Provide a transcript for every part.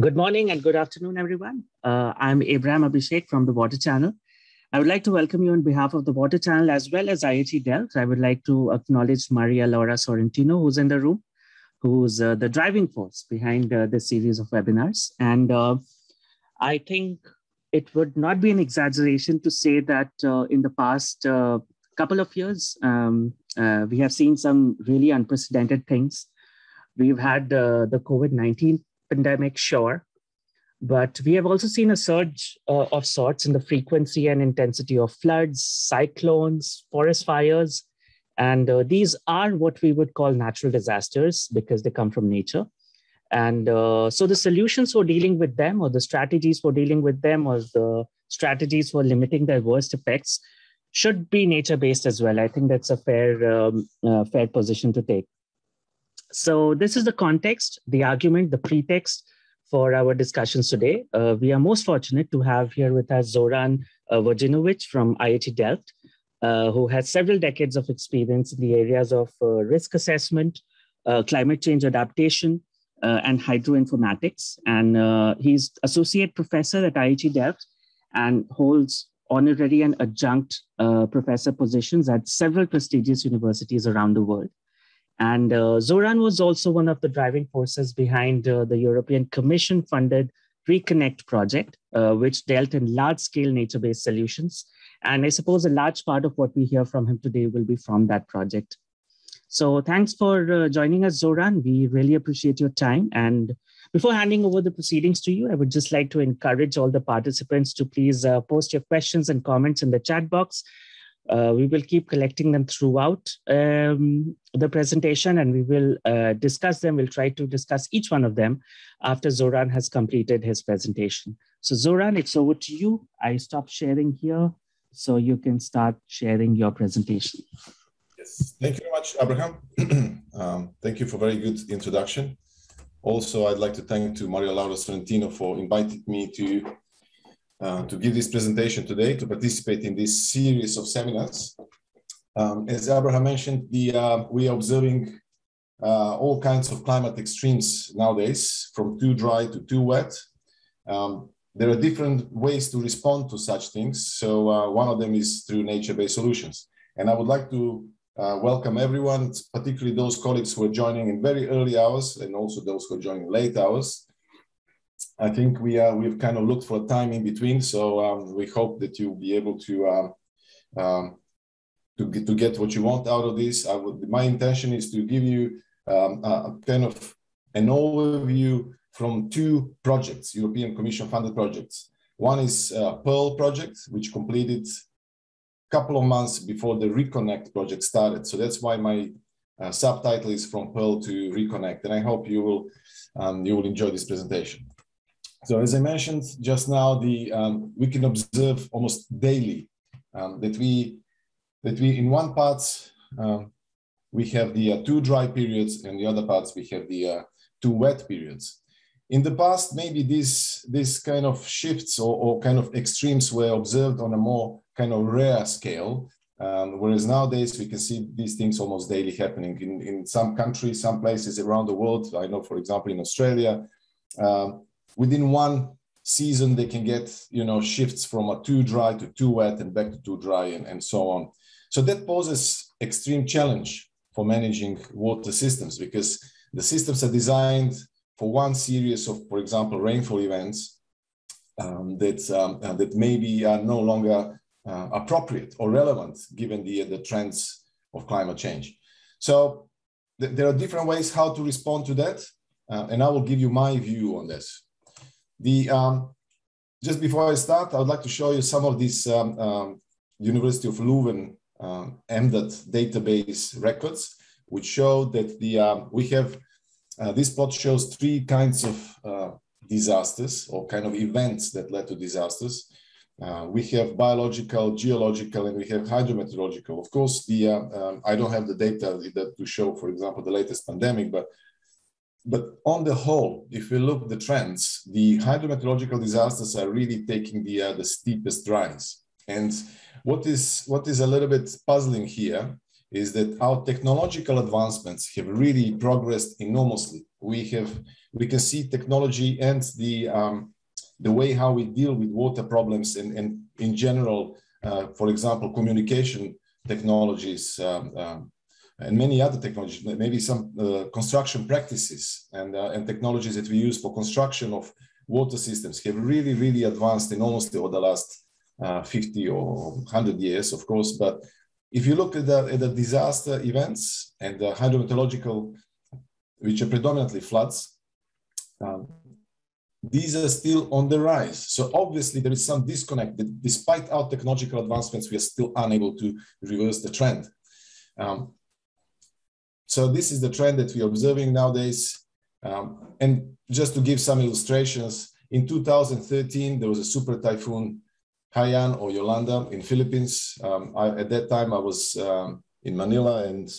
Good morning and good afternoon, everyone. I'm Abraham Abhishek from the Water Channel. I would like to welcome you on behalf of the Water Channel as well as IIT Delft. I would like to acknowledge Maria Laura Sorrentino, who's in the room, who's the driving force behind this series of webinars. And I think it would not be an exaggeration to say that in the past couple of years, we have seen some really unprecedented things. We've had the COVID-19 pandemic, sure, but we have also seen a surge of sorts in the frequency and intensity of floods, cyclones, forest fires, and these are what we would call natural disasters because they come from nature. And so the solutions for dealing with them, or the strategies for dealing with them, or the strategies for limiting their worst effects should be nature-based as well. I think that's a fair position to take. So this is the context, the argument, the pretext for our discussions today. We are most fortunate to have here with us Zoran Vojinovic from IIT Delft, who has several decades of experience in the areas of risk assessment, climate change adaptation, and hydroinformatics. And he's associate professor at IIT Delft and holds honorary and adjunct professor positions at several prestigious universities around the world. And Zoran was also one of the driving forces behind the European Commission-funded Reconnect Project, which dealt in large-scale nature-based solutions. And I suppose a large part of what we hear from him today will be from that project. So thanks for joining us, Zoran. We really appreciate your time. And before handing over the proceedings to you, I would just like to encourage all the participants to please post your questions and comments in the chat box. We will keep collecting them throughout the presentation, and we will discuss them. We'll try to discuss each one of them after Zoran has completed his presentation. So Zoran, it's over to you. I stopped sharing here, so you can start sharing your presentation. Yes, thank you very much, Abraham. Thank you for a very good introduction. Also, I'd like to thank Maria Laura Sorrentino for inviting me to give this presentation today, to participate in this series of seminars. As Abraham mentioned, we are observing all kinds of climate extremes nowadays, from too dry to too wet. There are different ways to respond to such things. So one of them is through nature-based solutions. And I would like to welcome everyone, particularly those colleagues who are joining in very early hours and also those who are joining late hours. I think we've kind of looked for a time in between, so we hope that you'll be able to get what you want out of this. My intention is to give you a kind of an overview from two projects, European Commission-funded projects. One is Pearl project, which completed a couple of months before the Reconnect project started. So that's why my subtitle is From Pearl to Reconnect, and I hope you will enjoy this presentation. So as I mentioned just now, we can observe almost daily that we in one part we have the too dry periods, and the other parts we have the too wet periods. In the past, maybe these kind of shifts or kind of extremes were observed on a more kind of rare scale, whereas nowadays we can see these things almost daily happening in some countries, some places around the world. I know, for example, in Australia, within one season, they can get, shifts from a too dry to too wet and back to too dry and so on. So that poses extreme challenge for managing water systems, because the systems are designed for one series of, for example, rainfall events that maybe are no longer appropriate or relevant given the trends of climate change. So there are different ways how to respond to that, and I will give you my view on this. Just before I start, I would like to show you some of these University of Leuven MDAT database records, which show that we have, this plot shows three kinds of disasters or kind of events that led to disasters. We have biological, geological, and we have hydro-meteorological. Of course, I don't have the data to show, for example, the latest pandemic, but on the whole, if we look at the trends, the hydrometeorological disasters are really taking the steepest rise. And what is a little bit puzzling here is that our technological advancements have really progressed enormously. We can see technology and the way how we deal with water problems and in general, for example, communication technologies and many other technologies, maybe some construction practices and technologies that we use for construction of water systems have really, really advanced enormously over the last 50 or 100 years, of course. But if you look at the disaster events and the hydro-meteorological, which are predominantly floods, these are still on the rise. So obviously there is some disconnect that despite our technological advancements, we are still unable to reverse the trend. So this is the trend that we are observing nowadays. And just to give some illustrations, in 2013, there was a super typhoon Haiyan or Yolanda in Philippines. At that time, I was in Manila and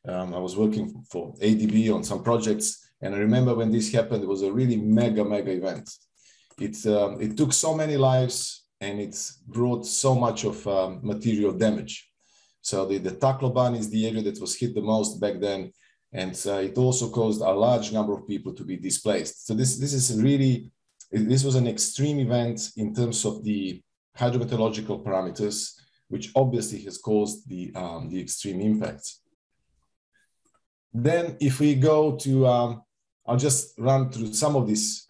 I was working for ADB on some projects. And I remember when this happened, it was a really mega event. It took so many lives and it brought so much of material damage. So the Tacloban is the area that was hit the most back then. And it also caused a large number of people to be displaced. So this was an extreme event in terms of the hydrometeorological parameters, which obviously has caused the extreme impacts. Then if we go to, I'll just run through some of these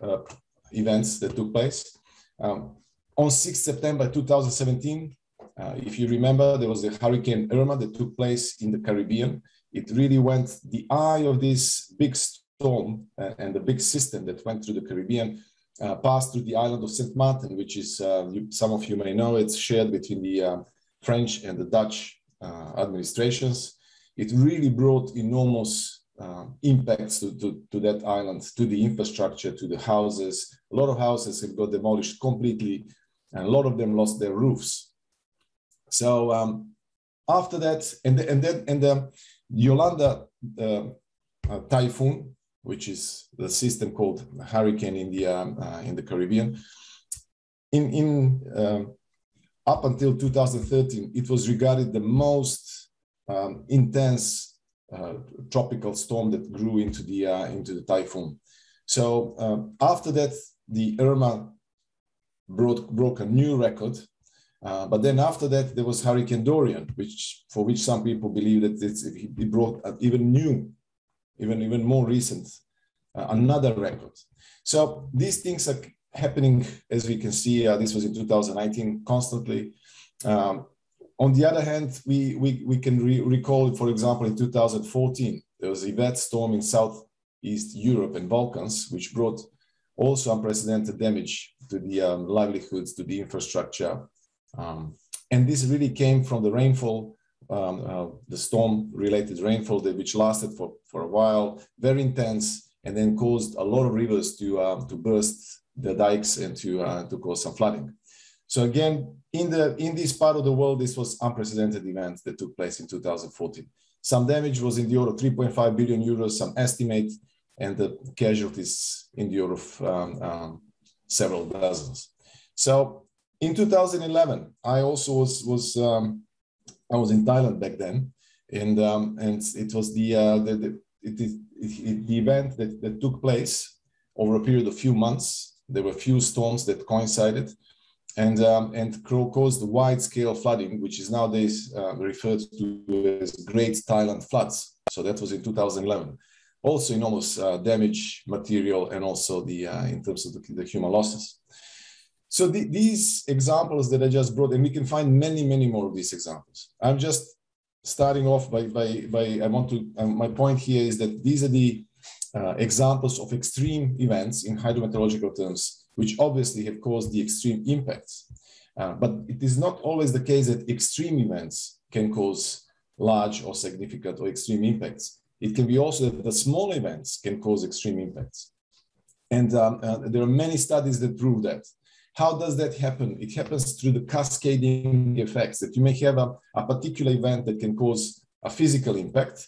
events that took place. On 6th September 2017, if you remember, there was a Hurricane Irma that took place in the Caribbean. It really went, the eye of this big storm and the big system that went through the Caribbean passed through the island of St. Martin, which is, some of you may know, it's shared between the French and the Dutch administrations. It really brought enormous impacts to that island, to the infrastructure, to the houses. A lot of houses have got demolished completely, and a lot of them lost their roofs. So after that, and the Yolanda typhoon, which is the system called hurricane in the Caribbean, up until 2013, it was regarded the most intense tropical storm that grew into the typhoon. So after that, the Irma broke a new record. But then after that, there was Hurricane Dorian, for which some people believe that it brought even more recent, another record. So these things are happening, as we can see. This was in 2019, constantly. On the other hand, we can recall, for example, in 2014, there was a wet storm in Southeast Europe and Balkans, which brought also unprecedented damage to the livelihoods, to the infrastructure. And this really came from the rainfall, the storm-related rainfall which lasted for a while, very intense, and then caused a lot of rivers to burst the dikes and to cause some flooding. So again, in this part of the world, this was unprecedented event that took place in 2014. Some damage was in the order of 3.5 billion euros, some estimate, and the casualties in the order of several dozens. So in 2011, I also was in Thailand back then, and it was the event that took place over a period of few months. There were few storms that coincided, and caused wide-scale flooding, which is nowadays referred to as Great Thailand Floods. So that was in 2011. Also enormous damage, material, and also in terms of the human losses. So these examples that I just brought, and we can find many more of these examples. I'm just starting off my point here is that these are the examples of extreme events in hydrometeorological terms, which obviously have caused the extreme impacts. But it is not always the case that extreme events can cause large or significant or extreme impacts. It can be also that the small events can cause extreme impacts. And there are many studies that prove that. How does that happen? It happens through the cascading effects, that you may have a particular event that can cause a physical impact,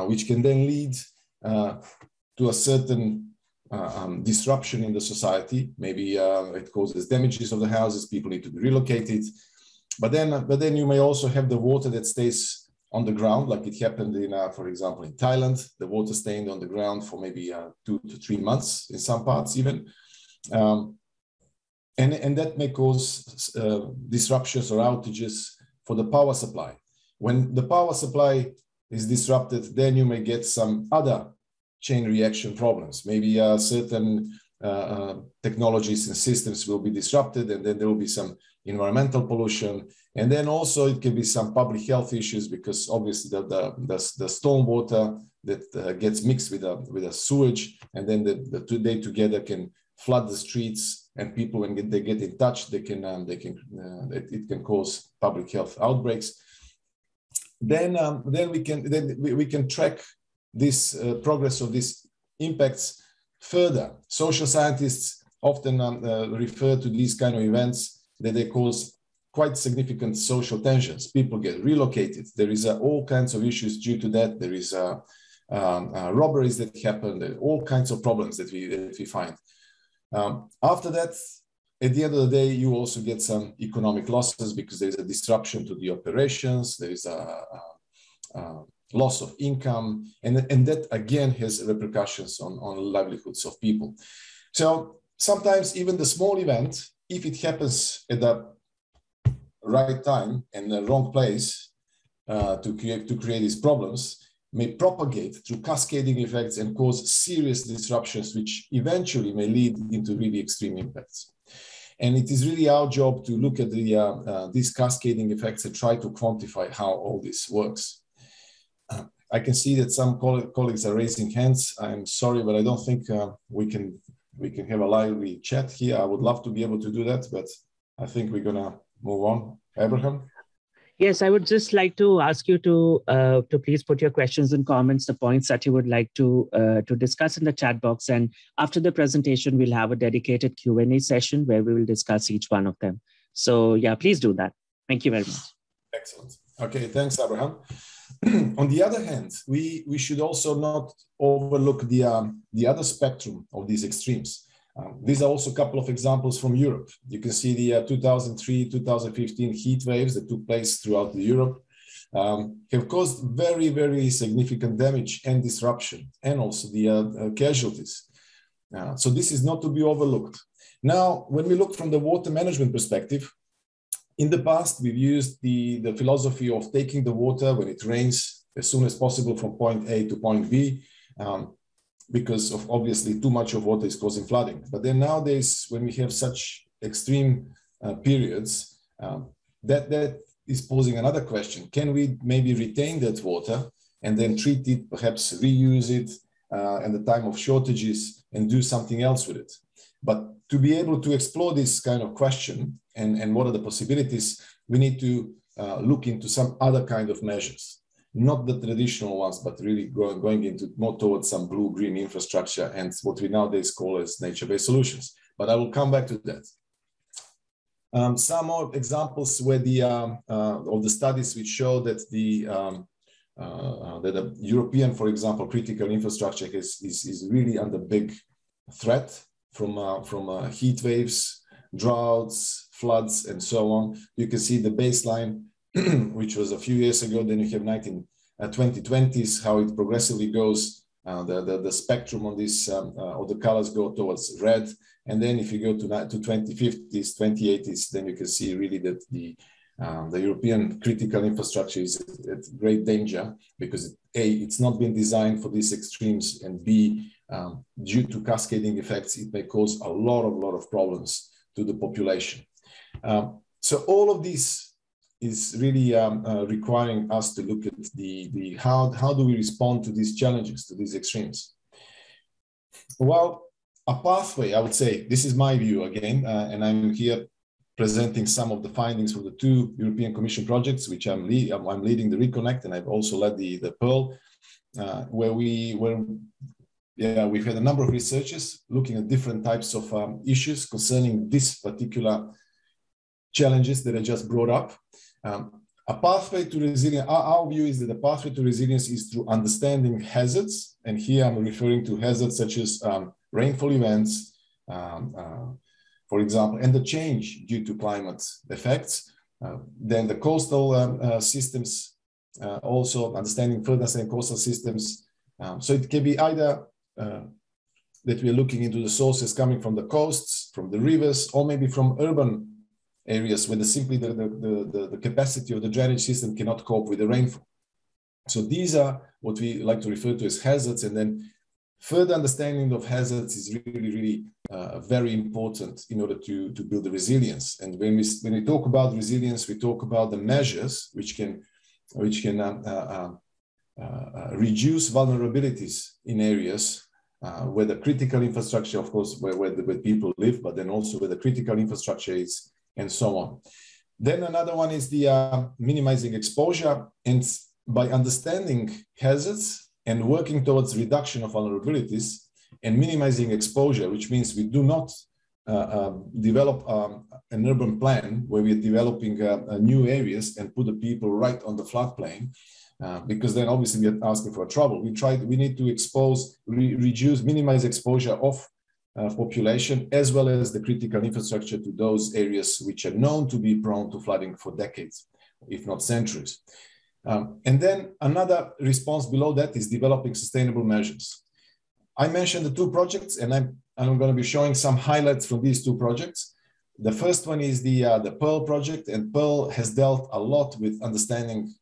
which can then lead to a certain disruption in the society. Maybe it causes damages of the houses, people need to be relocated. But then you may also have the water that stays on the ground, like it happened in, for example, in Thailand. The water stayed on the ground for maybe 2 to 3 months in some parts even. And that may cause disruptions or outages for the power supply. When the power supply is disrupted, then you may get some other chain reaction problems. Maybe certain technologies and systems will be disrupted, and then there will be some environmental pollution. And then also it can be some public health issues, because obviously the storm water that gets mixed with a sewage, and then they together can flood the streets, and people, when they get in touch, it can cause public health outbreaks. Then we can track this progress of these impacts further. Social scientists often refer to these kind of events that they cause quite significant social tensions. People get relocated. There is all kinds of issues due to that. There is robberies that happen. There are all kinds of problems that we find. After that, at the end of the day, you also get some economic losses, because there is a disruption to the operations. There is a loss of income, and that again has repercussions on livelihoods of people. So sometimes even the small event, if it happens at the right time and the wrong place to create these problems, may propagate through cascading effects and cause serious disruptions, which eventually may lead into really extreme impacts. And it is really our job to look at these cascading effects and try to quantify how all this works. I can see that some colleagues are raising hands. I'm sorry, but I don't think we can have a lively chat here. I would love to be able to do that, but I think we're gonna move on. Abraham? Yes, I would just like to ask you to please put your questions and comments, the points that you would like to discuss in the chat box. And after the presentation, we'll have a dedicated Q&A session where we will discuss each one of them. So yeah, please do that. Thank you very much. Excellent. Okay, thanks, Abraham. On the other hand, we should also not overlook the other spectrum of these extremes. These are also a couple of examples from Europe. You can see the 2003-2015 heat waves that took place throughout Europe have caused very, very significant damage and disruption, and also the casualties. So this is not to be overlooked. Now, when we look from the water management perspective, in the past, we've used the philosophy of taking the water when it rains as soon as possible from point A to point B, because of obviously too much of water is causing flooding. But then nowadays, when we have such extreme periods, that is posing another question. Can we maybe retain that water and then treat it, perhaps reuse it at the time of shortages and do something else with it? But to be able to explore this kind of question and what are the possibilities, we need to look into some other kind of measures. Not the traditional ones, but really going into more towards some blue-green infrastructure and what we nowadays call as nature-based solutions. But I will come back to that. Some more examples where of the studies which show that the European, for example, critical infrastructure is really under big threat from heat waves, droughts, floods, and so on. You can see the baseline, which was a few years ago. Then you have 2020s, how it progressively goes. The spectrum on this, or the colors go towards red. And then if you go to 2050s, 2080s, then you can see really that the European critical infrastructure is at great danger, because A, it's not been designed for these extremes, and B, due to cascading effects, it may cause a lot of problems to the population. So all of this is really requiring us to look at how do we respond to these challenges, to these extremes. Well, a pathway, I would say, this is my view again, and I'm here presenting some of the findings from the 2 European Commission projects, which I'm leading the Reconnect, and I've also led the Pearl, where we've had a number of researchers looking at different types of issues concerning this particular challenges that I just brought up. A pathway to resilience, our view is that the pathway to resilience is through understanding hazards. And here I'm referring to hazards such as rainfall events, for example, and the change due to climate effects. Then the coastal systems also further understanding coastal systems. So it can be either that we're looking into the sources coming from the coasts, from the rivers, or maybe from urban areas where simply the capacity of the drainage system cannot cope with the rainfall. So these are what we like to refer to as hazards, and then further understanding of hazards is really very important in order to build the resilience. And when we talk about resilience, we talk about the measures which can reduce vulnerabilities in areas where the critical infrastructure, of course, where people live, but then also where the critical infrastructure is, and so on. Then another one is the minimizing exposure, and by understanding hazards and working towards reduction of vulnerabilities and minimizing exposure, which means we do not develop an urban plan where we're developing new areas and put the people right on the floodplain, because then obviously we're asking for trouble. We need to minimize exposure of population as well as the critical infrastructure to those areas which are known to be prone to flooding for decades, if not centuries. And then another response below that is developing sustainable measures. I mentioned the two projects, and I'm going to be showing some highlights from these two projects. The first one is the Pearl project, and Pearl has dealt a lot with understanding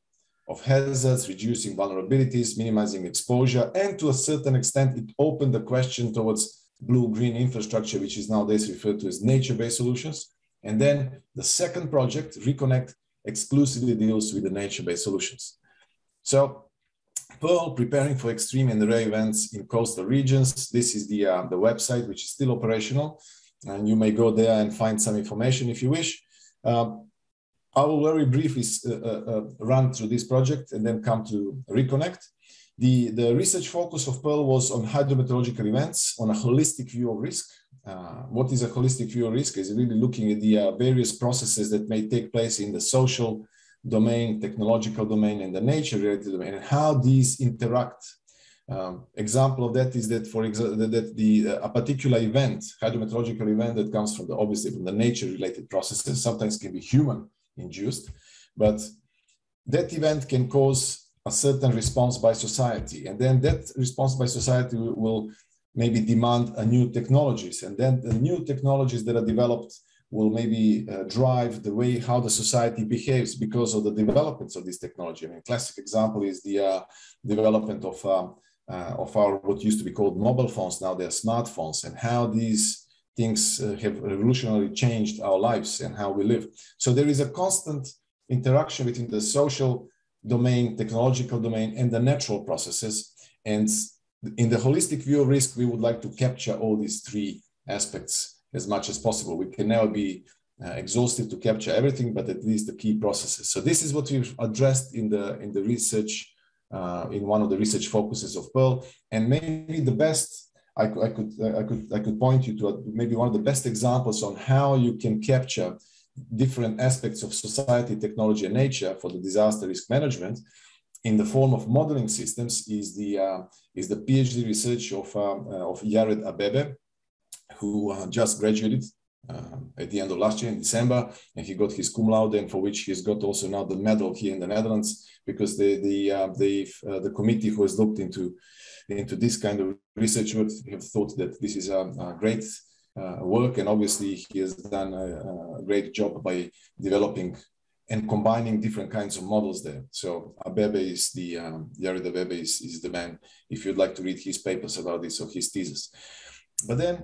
of hazards, reducing vulnerabilities, minimizing exposure, and to a certain extent, it opened the question towards blue-green infrastructure, which is nowadays referred to as nature-based solutions. And then the second project, Reconnect, exclusively deals with the nature-based solutions. So Pearl, preparing for extreme and rare events in coastal regions. This is the website, which is still operational, and you may go there and find some information if you wish. I will very briefly run through this project and then come to Reconnect. The research focus of Pearl was on hydro-meteorological events, on a holistic view of risk. What is a holistic view of risk? Is really looking at the various processes that may take place in the social domain, technological domain, and the nature-related domain, and how these interact. Example of that is that, for example, a particular event, hydro-meteorological event that comes from obviously from the nature-related processes, sometimes can be human-induced, but that event can cause a certain response by society, and then that response by society will maybe demand new technologies, and then the new technologies that are developed will maybe drive the way how the society behaves because of the developments of this technology. I mean, classic example is the development of our what used to be called mobile phones. Now they're smartphones, and how these things have revolutionarily changed our lives and how we live. So there is a constant interaction between the social domain, technological domain, and the natural processes. And in the holistic view of risk, we would like to capture all these three aspects as much as possible. We can never be exhaustive to capture everything, but at least the key processes. So this is what we've addressed in the research, in one of the research focuses of Pearl. And maybe the best, I could point you to maybe one of the best examples on how you can capture different aspects of society, technology, and nature for the disaster risk management in the form of modeling systems is the PhD research of Yared Abebe, who just graduated at the end of last year in December, and he got his cum laude, and for which he's got also now the medal here in the Netherlands, because the committee who has looked into this kind of research would have thought that this is a great work, and obviously he has done a great job by developing and combining different kinds of models there. So Abebe is Yared Abebe is the man, if you'd like to read his papers about this or his thesis. But then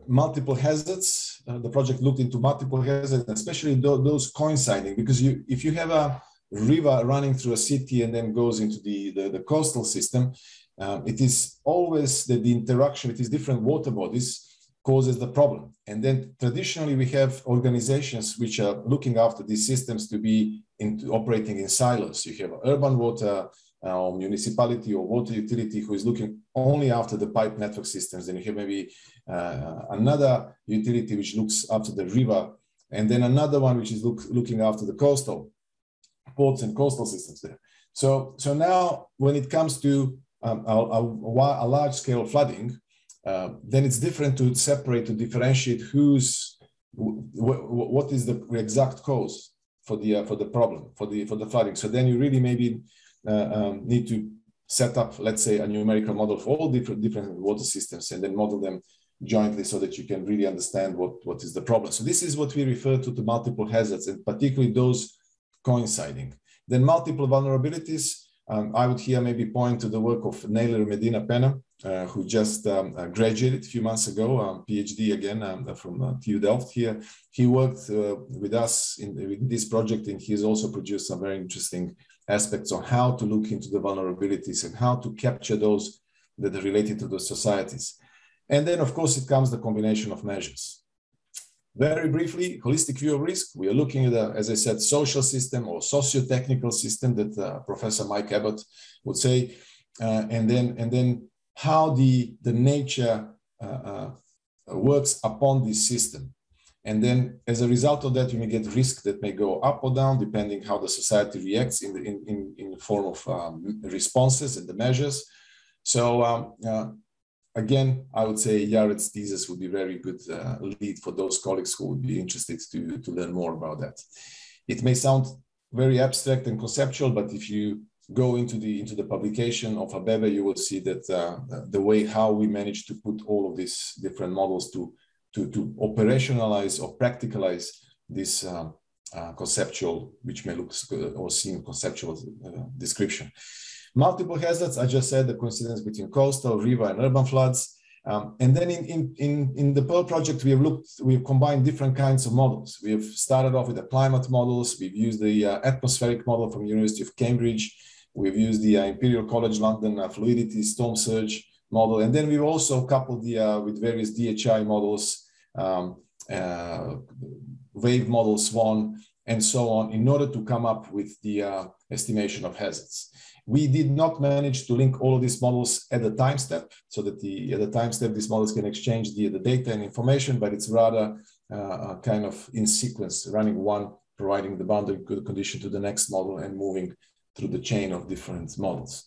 multiple hazards, the project looked into multiple hazards, especially those coinciding, because if you have a river running through a city and then goes into the coastal system, it is always that the interaction with these different water bodies causes the problem. And then traditionally we have organizations which are looking after these systems to be operating in silos. You have urban water or municipality or water utility who is looking only after the pipe network systems. Then you have maybe another utility which looks after the river, and then another one which is looking after the coastal ports and coastal systems there. So now when it comes to a large scale flooding, then it's different to separate, to differentiate what is the exact cause. for the problem, for the flooding. So then you really maybe need to set up, let's say, a numerical model for all different water systems, and then model them jointly so that you can really understand what is the problem. So this is what we refer to the multiple hazards, and particularly those coinciding. Then multiple vulnerabilities. I would here maybe point to the work of Naylor Medina Pena, who just graduated a few months ago, PhD again from TU Delft here. He worked with us in this project, and he's also produced some very interesting aspects on how to look into the vulnerabilities and how to capture those that are related to the societies. And then, of course, it comes the combination of measures. Very briefly, holistic view of risk. We are looking at, as I said, social system or socio-technical system that Professor Mike Abbott would say, and then how the nature works upon this system. And then as a result of that, you may get risk that may go up or down, depending how the society reacts in the form of responses and the measures. So again, I would say Jared's thesis would be very good lead for those colleagues who would be interested to learn more about that. It may sound very abstract and conceptual, but if you go into the publication of Abebe, you will see that the way how we managed to put all of these different models to operationalize or practicalize this conceptual, which may look or seem conceptual description. Multiple hazards, I just said the coincidence between coastal, river, and urban floods. And then in the Pearl project, we've combined different kinds of models. We have started off with the climate models. We've used the atmospheric model from University of Cambridge. We've used the Imperial College London fluidity storm surge model. And then we've also coupled with various DHI models, wave model, SWAN, and so on, in order to come up with the estimation of hazards. We did not manage to link all of these models at the time step, so that at the time step, these models can exchange the data and information, but it's rather kind of in sequence, running one, providing the boundary condition to the next model and moving through the chain of different models.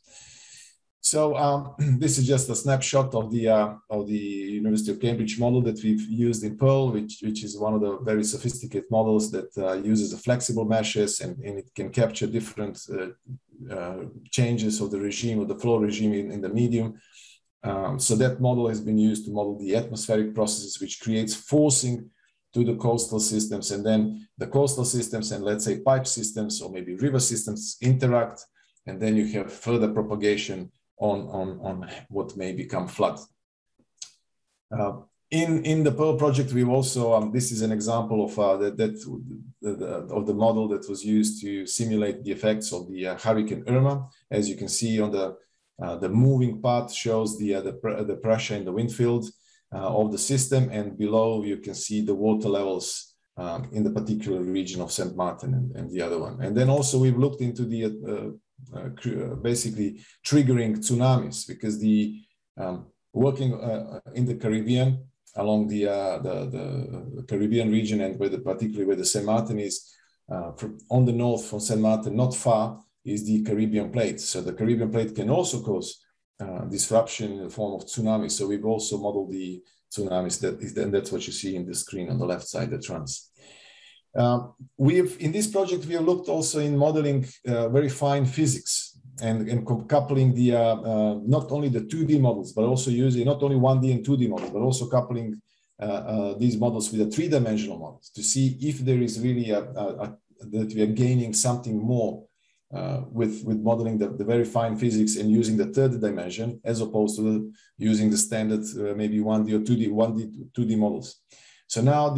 So this is just a snapshot of the University of Cambridge model that we've used in Pearl, which is one of the very sophisticated models that uses a flexible meshes, and it can capture different changes of the regime, of the flow regime in the medium. So that model has been used to model the atmospheric processes, which creates forcing to the coastal systems, and then the coastal systems and, let's say, pipe systems or maybe river systems interact, and then you have further propagation on what may become flood. In the Pearl project, we've also, this is an example of the model that was used to simulate the effects of the Hurricane Irma. As you can see on the moving part shows the pressure in the wind field of the system, and below you can see the water levels in the particular region of St. Martin and the other one. And then also we've looked into the basically triggering tsunamis, because the working in the Caribbean, along the Caribbean region, and particularly where the St. Martin is, on the north from St. Martin, not far, is the Caribbean plate. So the Caribbean plate can also cause disruption in the form of tsunamis. So we've also modeled the tsunamis, and that's what you see in the screen on the left side that runs. In this project, we have looked also in modeling very fine physics and coupling the not only the 2D models, but also using not only 1D and 2D models, but also coupling these models with the 3-dimensional models to see if there is really that we are gaining something more with modeling the very fine physics and using the 3rd dimension, as opposed to using the standard maybe 1D or 2D models. So now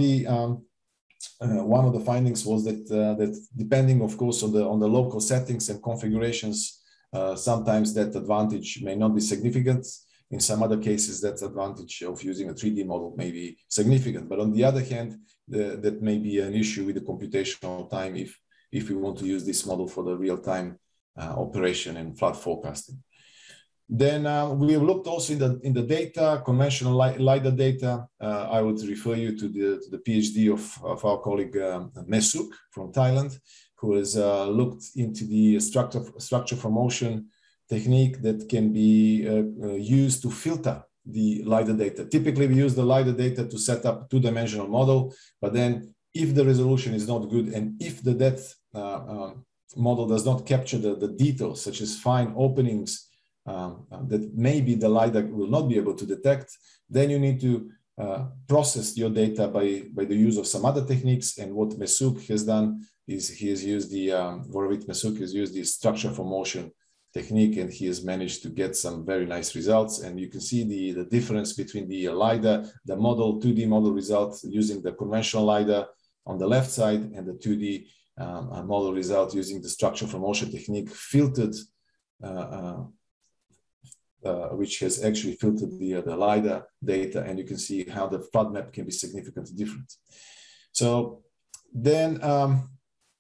one of the findings was that depending, of course, on the local settings and configurations, sometimes that advantage may not be significant. In some other cases, that advantage of using a 3D model may be significant. But on the other hand, that may be an issue with the computational time if we want to use this model for the real-time operation and flood forecasting. Then we have looked also in the data, conventional LiDAR data. I would refer you to the PhD of our colleague Mesuk from Thailand, who has looked into the structure for motion technique that can be used to filter the LiDAR data. Typically, we use the LiDAR data to set up a 2-dimensional model, but then if the resolution is not good, and if the depth model does not capture the details, such as fine openings that maybe the LiDAR will not be able to detect, then you need to process your data by the use of some other techniques. And what Mesuk has done is he has used Vojinovic Mesuk has used the structure for motion technique, and he has managed to get some very nice results. And you can see the difference between the LiDAR, the model, 2D model results using the conventional LiDAR on the left side, and the 2D model result using the structure for motion technique filtered, which has actually filtered the LiDAR data, and you can see how the flood map can be significantly different. So then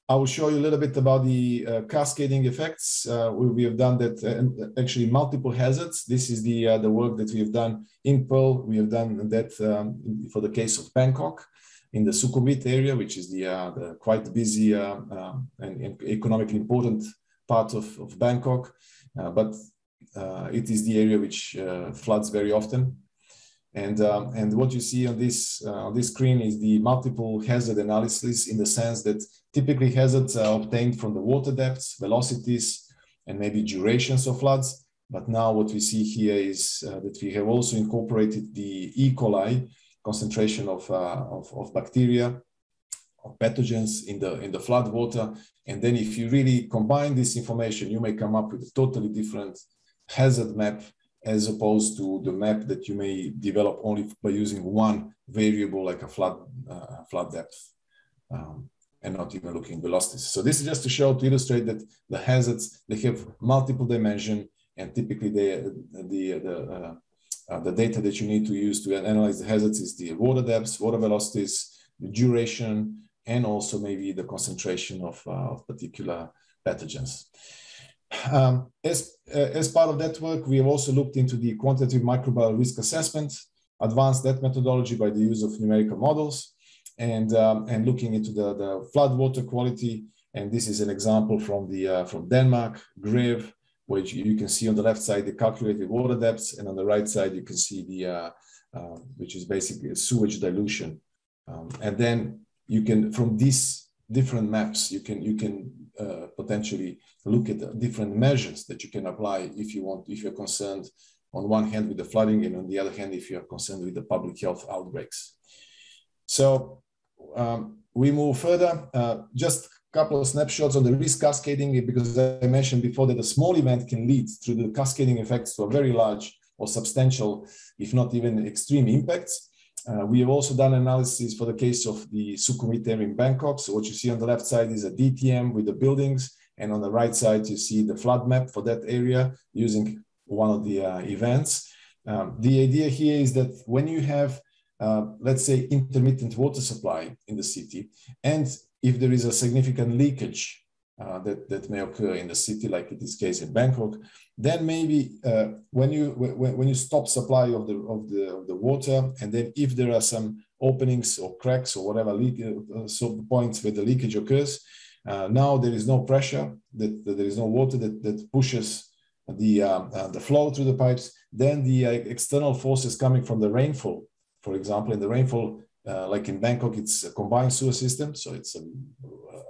I will show you a little bit about the cascading effects. We have done that actually multiple hazards. This is the work that we have done in Pearl. We have done that for the case of Bangkok in the Sukhumvit area, which is the quite busy and economically important part of Bangkok. But it is the area which floods very often. And what you see on this screen is the multiple hazard analysis, in the sense that typically hazards are obtained from the water depths, velocities, and maybe durations of floods. But now what we see here is that we have also incorporated the E. coli concentration of bacteria, of pathogens in the flood water. And then if you really combine this information, you may come up with a totally different hazard map, as opposed to the map that you may develop only by using one variable like a flood depth, and not even looking at velocities. So this is just to illustrate that the hazards, they have multiple dimensions, and typically the data that you need to use to analyze the hazards is the water depths, water velocities, the duration, and also maybe the concentration of particular pathogens. As part of that work, we have also looked into the quantitative microbial risk assessment, advanced that methodology by the use of numerical models, and looking into the flood water quality. And this is an example from Denmark, Greve, which you can see on the left side the calculated water depths, and on the right side you can see which is basically a sewage dilution. And then you can, from these different maps, you can potentially look at the different measures that you can apply if you're concerned on one hand with the flooding, and on the other hand if you're concerned with the public health outbreaks. So we move further. Just a couple of snapshots on the risk cascading, because I mentioned before that a small event can lead through the cascading effects to a very large or substantial, if not even extreme impacts. We have also done analysis for the case of the Sukhumvit area in Bangkok. So what you see on the left side is a DTM with the buildings, and on the right side you see the flood map for that area using one of the events. The idea here is that when you have, let's say, intermittent water supply in the city, and if there is a significant leakage that may occur in the city, like in this case in Bangkok, then maybe when you stop supply of the water, and then if there are some openings or cracks or whatever points where the leakage occurs, now there is no pressure, that there is no water that pushes the flow through the pipes. Then the external forces coming from the rainfall, for example, in the rainfall, like in Bangkok, it's a combined sewer system, so it's a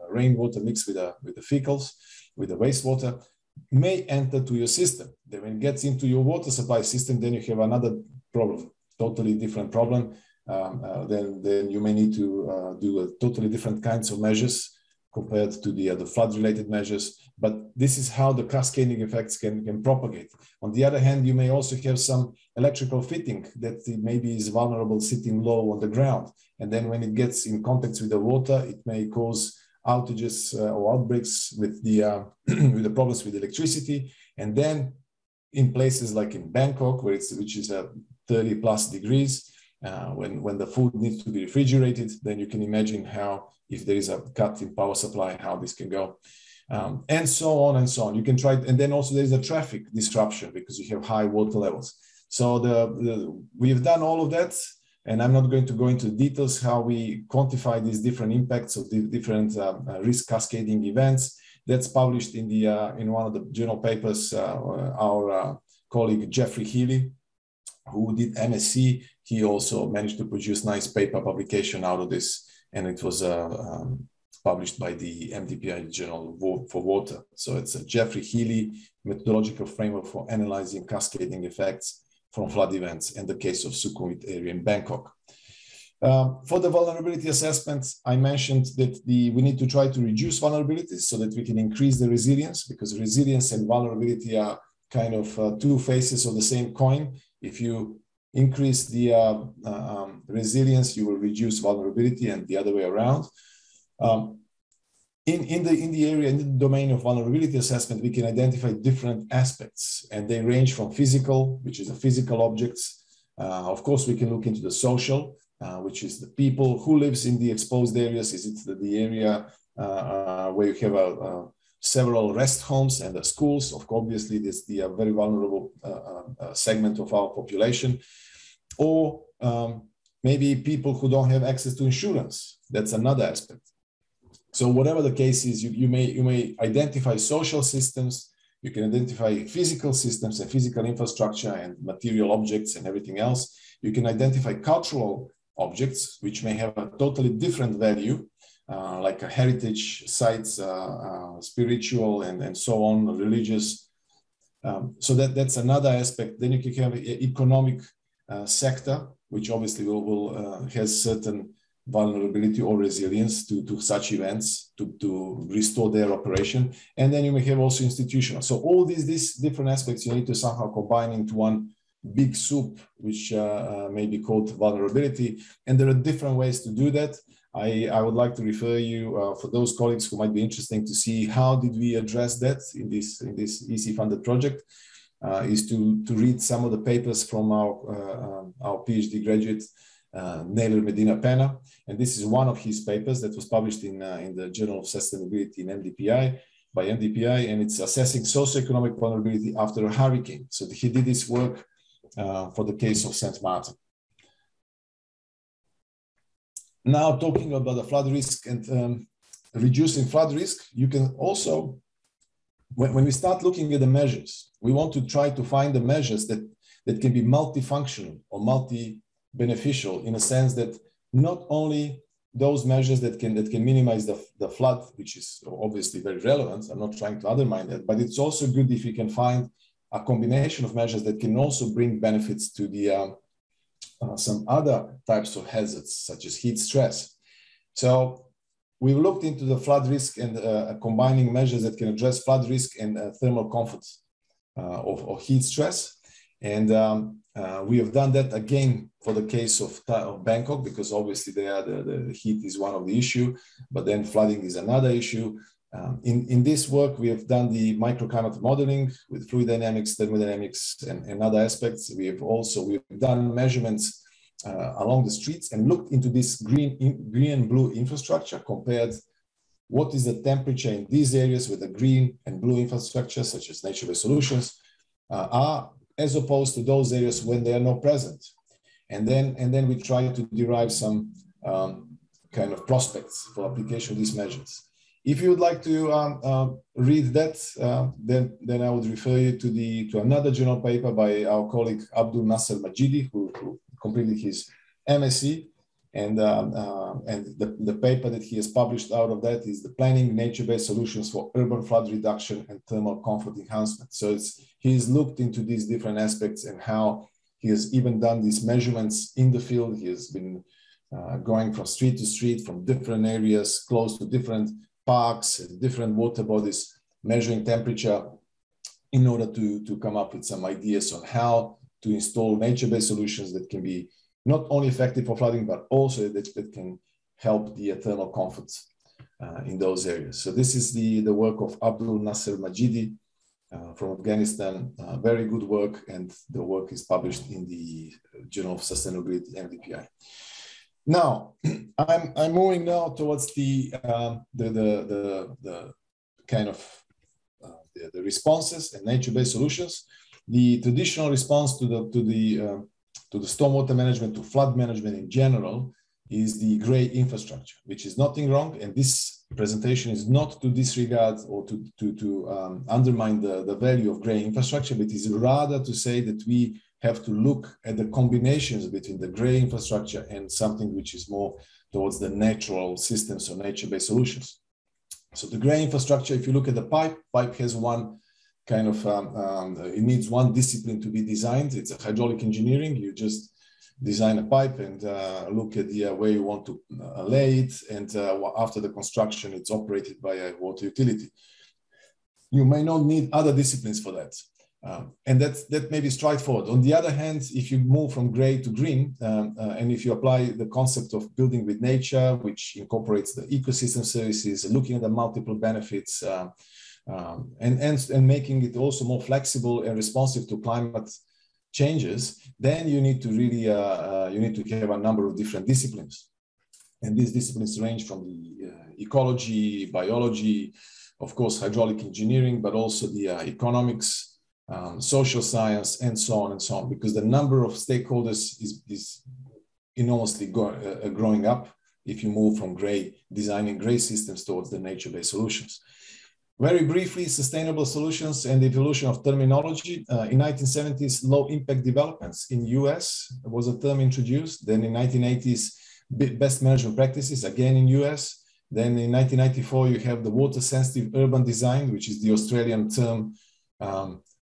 rainwater mixed with the fecals, with the wastewater, may enter to your system. Then when it gets into your water supply system, then you have another problem, totally different problem. Then you may need to do a totally different kinds of measures compared to the flood-related measures. But this is how the cascading effects can propagate. On the other hand, you may also have some electrical fitting that maybe is vulnerable sitting low on the ground. And then when it gets in contact with the water, it may cause outages or outbreaks with the with the problems with electricity. And then in places like in Bangkok, which is 30 plus degrees, when the food needs to be refrigerated, then you can imagine how, if there is a cut in power supply, how this can go. And so on and so on. You can try, and then also there is a traffic disruption because you have high water levels. So we've done all of that, and I'm not going to go into details how we quantify these different impacts of the different risk cascading events. That's published in one of the journal papers. Our colleague Jeffrey Healy, who did MSc, he also managed to produce nice paper publication out of this. and it was published by the MDPI Journal for Water. So it's a Jeffrey Healy methodological framework for analyzing cascading effects from flood events in the case of Sukhumvit area in Bangkok. For the vulnerability assessment, I mentioned that we need to try to reduce vulnerabilities so that we can increase the resilience, because resilience and vulnerability are kind of two faces of the same coin. If you increase the resilience, you will reduce vulnerability, and the other way around. In the domain of vulnerability assessment, we can identify different aspects, and they range from physical, which is the physical objects. Of course, we can look into the social, which is the people who lives in the exposed areas. Is it the area where you have several rest homes and the schools? Of course, obviously, this is the very vulnerable segment of our population. Or maybe people who don't have access to insurance. That's another aspect. So whatever the case is, you may identify social systems, you can identify physical systems and physical infrastructure and material objects and everything else. You can identify cultural objects, which may have a totally different value, like a heritage sites, spiritual and so on, religious. So that's another aspect. Then you can have an economic sector, which obviously has certain vulnerability or resilience to such events to restore their operation. And then you may have also institutional. So all these different aspects you need to somehow combine into one big soup, which may be called vulnerability. And there are different ways to do that. I would like to refer you for those colleagues who might be interested to see how did we address that in this EC-funded project, is to read some of the papers from our PhD graduate, Naylor Medina Pena, and this is one of his papers that was published in the Journal of Sustainability in MDPI by MDPI, and it's assessing socioeconomic vulnerability after a hurricane. So he did this work for the case of St. Martin. Now talking about the flood risk and reducing flood risk, you can also, when we start looking at the measures, we want to try to find the measures that can be multifunctional or multi-beneficial, in a sense that not only those measures that can minimize the flood, which is obviously very relevant, I'm not trying to undermine that, but it's also good if you can find a combination of measures that can also bring benefits to the some other types of hazards, such as heat stress. So we've looked into the flood risk and combining measures that can address flood risk and thermal comfort of heat stress. And we have done that again for the case of Bangkok, because obviously there the heat is one of the issue, but then flooding is another issue. In this work, we have done the microclimate modeling with fluid dynamics, thermodynamics, and other aspects. We've done measurements along the streets and looked into this green and blue infrastructure, compared what is the temperature in these areas with the green and blue infrastructure, such as nature-based solutions, are as opposed to those areas when they are not present. And then we try to derive some kind of prospects for application of these measures. If you would like to read that, then I would refer you to another journal paper by our colleague Abdul Nasser Majidi, who completed his MSc, and the paper that he has published out of that is the Planning Nature-Based Solutions for Urban Flood Reduction and Thermal Comfort Enhancement. So he's looked into these different aspects and how he has even done these measurements in the field. He has been going from street to street, from different areas, close to different parks and different water bodies, measuring temperature in order to come up with some ideas on how to install nature-based solutions that can be not only effective for flooding, but also that can help the thermal comfort in those areas. So this is the work of Abdul Nasser Majidi from Afghanistan. Very good work, and the work is published in the Journal of Sustainability, MDPI. Now, I'm moving now towards the kind of the responses and nature-based solutions. The traditional response to the stormwater management, to flood management in general, is the gray infrastructure, which is nothing wrong. And this presentation is not to disregard or to undermine the value of gray infrastructure, but is rather to say that we have to look at the combinations between the gray infrastructure and something which is more towards the natural systems or nature-based solutions. So the gray infrastructure, if you look at the pipe has one kind of, it needs one discipline to be designed. It's a hydraulic engineering. You just design a pipe and look at the way you want to lay it. And after the construction, it's operated by a water utility. You may not need other disciplines for that. And that may be straightforward. On the other hand, if you move from gray to green, and if you apply the concept of building with nature, which incorporates the ecosystem services, looking at the multiple benefits, and making it also more flexible and responsive to climate changes, then you need to really you need to have a number of different disciplines. And these disciplines range from the ecology, biology, of course, hydraulic engineering, but also the economics, social science, and so on, because the number of stakeholders is enormously growing up if you move from designing gray systems towards the nature-based solutions. Very briefly, sustainable solutions and the evolution of terminology. In 1970s, low impact developments in US was a term introduced. Then in 1980s, best management practices, again in US. Then in 1994, you have the water sensitive urban design, which is the Australian term.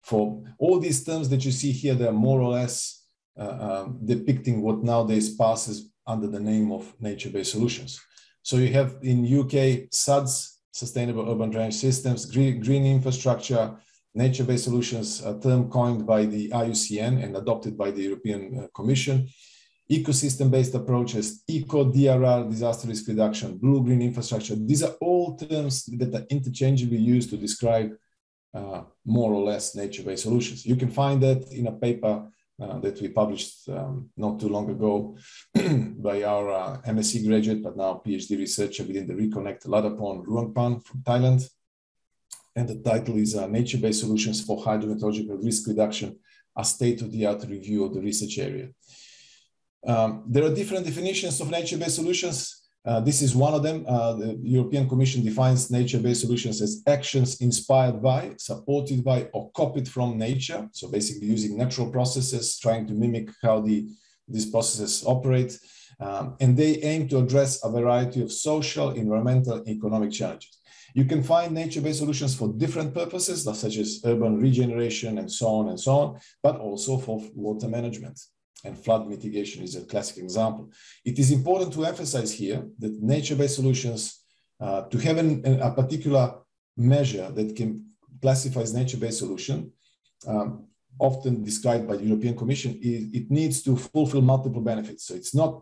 For all these terms that you see here, they're more or less depicting what nowadays passes under the name of nature-based solutions. So you have in UK, SUDS, Sustainable Urban Drainage Systems, green infrastructure, nature-based solutions, a term coined by the IUCN and adopted by the European Commission, ecosystem-based approaches, eco-DRR, disaster risk reduction, blue-green infrastructure. These are all terms that are interchangeably used to describe more or less nature-based solutions. You can find that in a paper that we published not too long ago by our MSc graduate, but now PhD researcher within the Reconnect Ladapon Ruangpan from Thailand. And the title is Nature-Based Solutions for Hydro-Meteorological Risk Reduction, a state-of-the-art review of the research area. There are different definitions of nature-based solutions. This is one of them. The European Commission defines nature-based solutions as actions inspired by, supported by, or copied from nature. So basically using natural processes, trying to mimic how these processes operate. And they aim to address a variety of social, environmental, economic challenges. You can find nature-based solutions for different purposes, such as urban regeneration and so on, but also for water management. And flood mitigation is a classic example. It is important to emphasize here that nature-based solutions, to have a particular measure that can classify as nature-based solution, often described by the European Commission, it needs to fulfill multiple benefits. So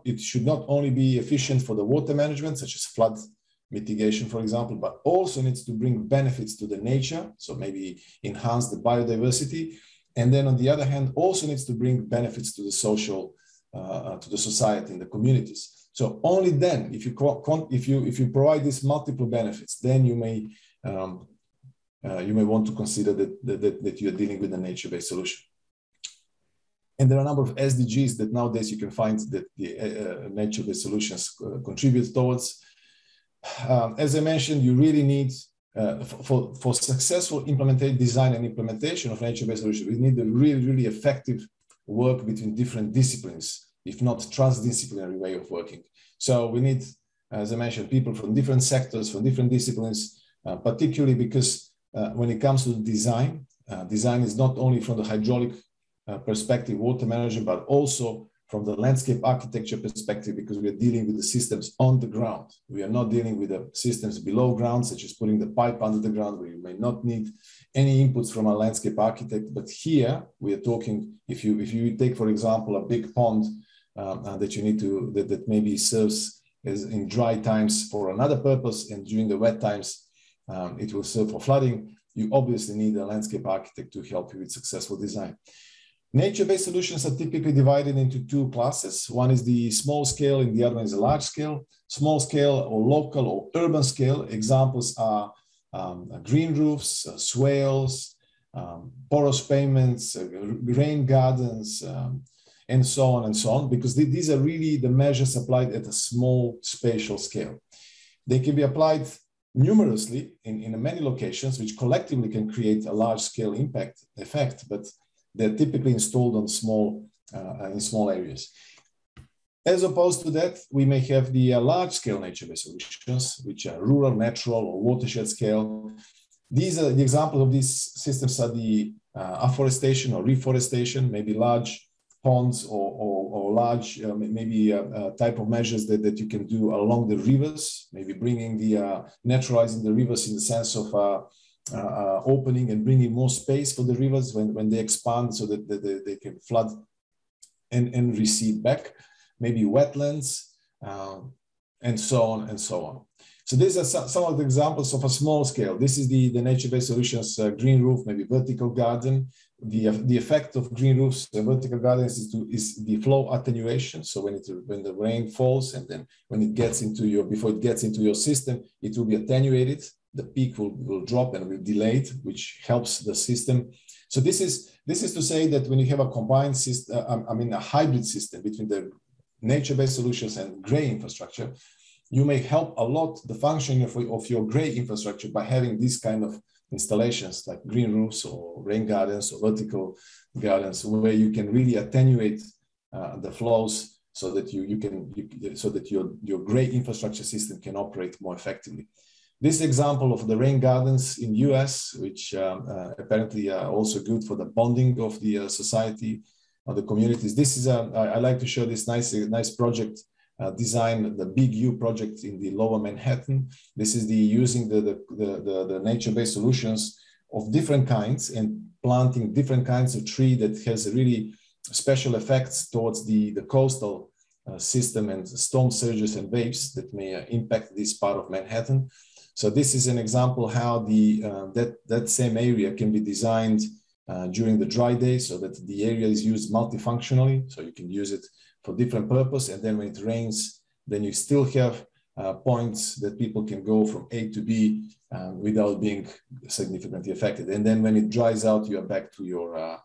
it should not only be efficient for the water management, such as flood mitigation, for example, but also needs to bring benefits to the nature. So maybe enhance the biodiversity. And then on the other hand, also needs to bring benefits to the social, to the society and the communities. So only then, if you provide these multiple benefits, then you may want to consider that you are dealing with a nature-based solution. And there are a number of SDGs that nowadays you can find that the nature-based solutions contribute towards. As I mentioned, you really need for successful design and implementation of nature-based solutions, we need a really effective work between different disciplines, if not transdisciplinary way of working. So we need, as I mentioned, people from different sectors, from different disciplines, particularly because when it comes to design, design is not only from the hydraulic perspective, water management, but also from the landscape architecture perspective, because we are dealing with the systems on the ground. We are not dealing with the systems below ground, such as putting the pipe under the ground, where you may not need any inputs from a landscape architect. But here we are talking, if you take, for example, a big pond that you need to, that maybe serves as in dry times for another purpose, and during the wet times, it will serve for flooding, you obviously need a landscape architect to help you with successful design. Nature-based solutions are typically divided into two classes. One is the small scale and the other one is a large scale. Small scale or local or urban scale examples are green roofs, swales, porous pavements, rain gardens, and so on, because these are really the measures applied at a small spatial scale. They can be applied numerously in many locations, which collectively can create a large scale effect, but they're typically installed on in small areas. As opposed to that, we may have the large-scale nature-based solutions, which are rural, natural, or watershed scale. These are the examples of these systems are the afforestation or reforestation, maybe large ponds or large, maybe type of measures that you can do along the rivers, maybe bringing the, naturalizing the rivers in the sense of opening and bringing more space for the rivers when they expand so that they can flood and recede back, maybe wetlands, and so on and so on. So these are some of the examples of a small scale. This is the nature-based solutions, green roof, maybe vertical garden. The effect of green roofs and vertical gardens is the flow attenuation. So when the rain falls and then when it gets into your, before it gets into your system, it will be attenuated. The peak will drop and will be delayed, which helps the system. So this is to say that when you have a combined system, a hybrid system between the nature-based solutions and gray infrastructure, you may help a lot the functioning of your gray infrastructure by having these kind of installations like green roofs or rain gardens or vertical gardens, where you can really attenuate the flows so that your gray infrastructure system can operate more effectively. This example of the rain gardens in US, which apparently are also good for the bonding of the society, of the communities. This is I like to show this nice project design, the Big U project in the Lower Manhattan. This is using the nature-based solutions of different kinds and planting different kinds of tree that has really special effects towards the coastal system and storm surges and waves that may impact this part of Manhattan. So this is an example how that same area can be designed during the dry days so that the area is used multifunctionally. So you can use it for different purpose, and then when it rains, then you still have points that people can go from A to B without being significantly affected. And then when it dries out, you are back to your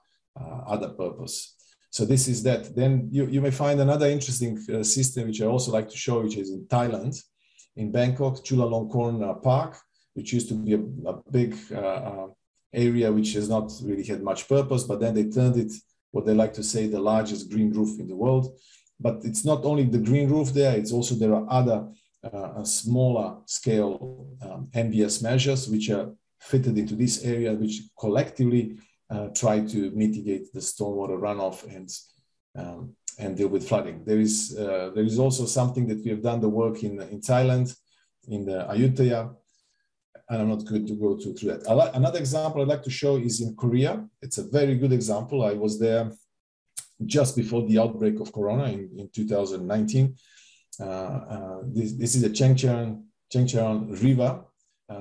other purpose. So this is that. Then you may find another interesting system, which I also like to show, which is in Thailand, in Bangkok, Chulalongkorn Park, which used to be a big area which has not really had much purpose, but then they turned it, what they like to say, the largest green roof in the world. But it's not only the green roof there, it's also there are other smaller scale NBS measures which are fitted into this area, which collectively try to mitigate the stormwater runoff and deal with flooding. There is also something that we have done the work in Thailand, in the Ayutthaya, and I'm not going to go through that. Another example I'd like to show is in Korea. It's a very good example. I was there just before the outbreak of Corona in 2019. This is the Changcheon River.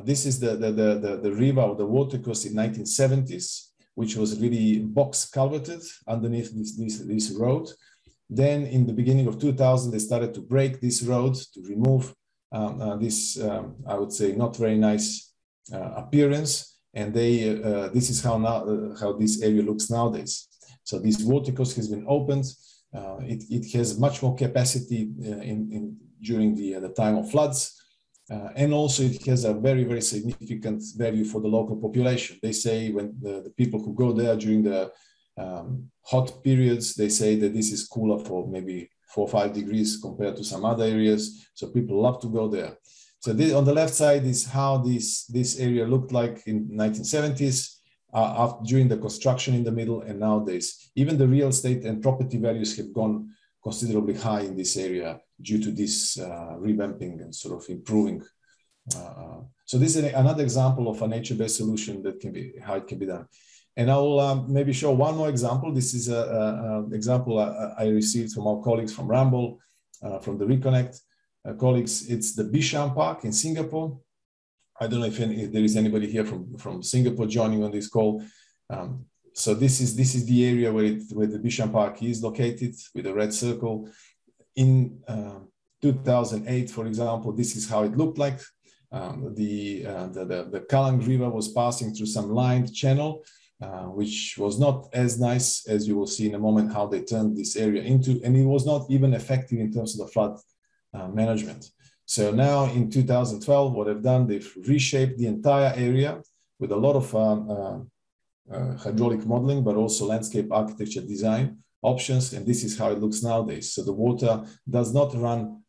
This is the river or the watercourse in 1970s, which was really box culverted underneath this road. Then in the beginning of 2000, they started to break this road to remove this, I would say, not very nice appearance. And this is how this area looks nowadays. So this watercourse has been opened. It has much more capacity during the time of floods. And also it has a very, very significant value for the local population. They say when the people who go there during the hot periods, they say that this is cooler for maybe 4 or 5 degrees compared to some other areas. So people love to go there. So this, on the left side is how this area looked like in 1970s, during the construction in the middle, and nowadays. Even the real estate and property values have gone considerably high in this area due to this revamping and sort of improving. So this is another example of a nature-based solution that can be, how it can be done. And I will maybe show one more example. This is an example I received from our colleagues from Ramble, from the Reconnect colleagues. It's the Bishan Park in Singapore. I don't know if there is anybody here from Singapore joining on this call. So this is the area where the Bishan Park is located with a red circle. In 2008, for example, this is how it looked like. The Kallang River was passing through some lined channel, which was not as nice as you will see in a moment how they turned this area into, and it was not even effective in terms of the flood management. So now in 2012, what they've done, they've reshaped the entire area with a lot of hydraulic modeling, but also landscape architecture design, options, and this is how it looks nowadays. So the water does not run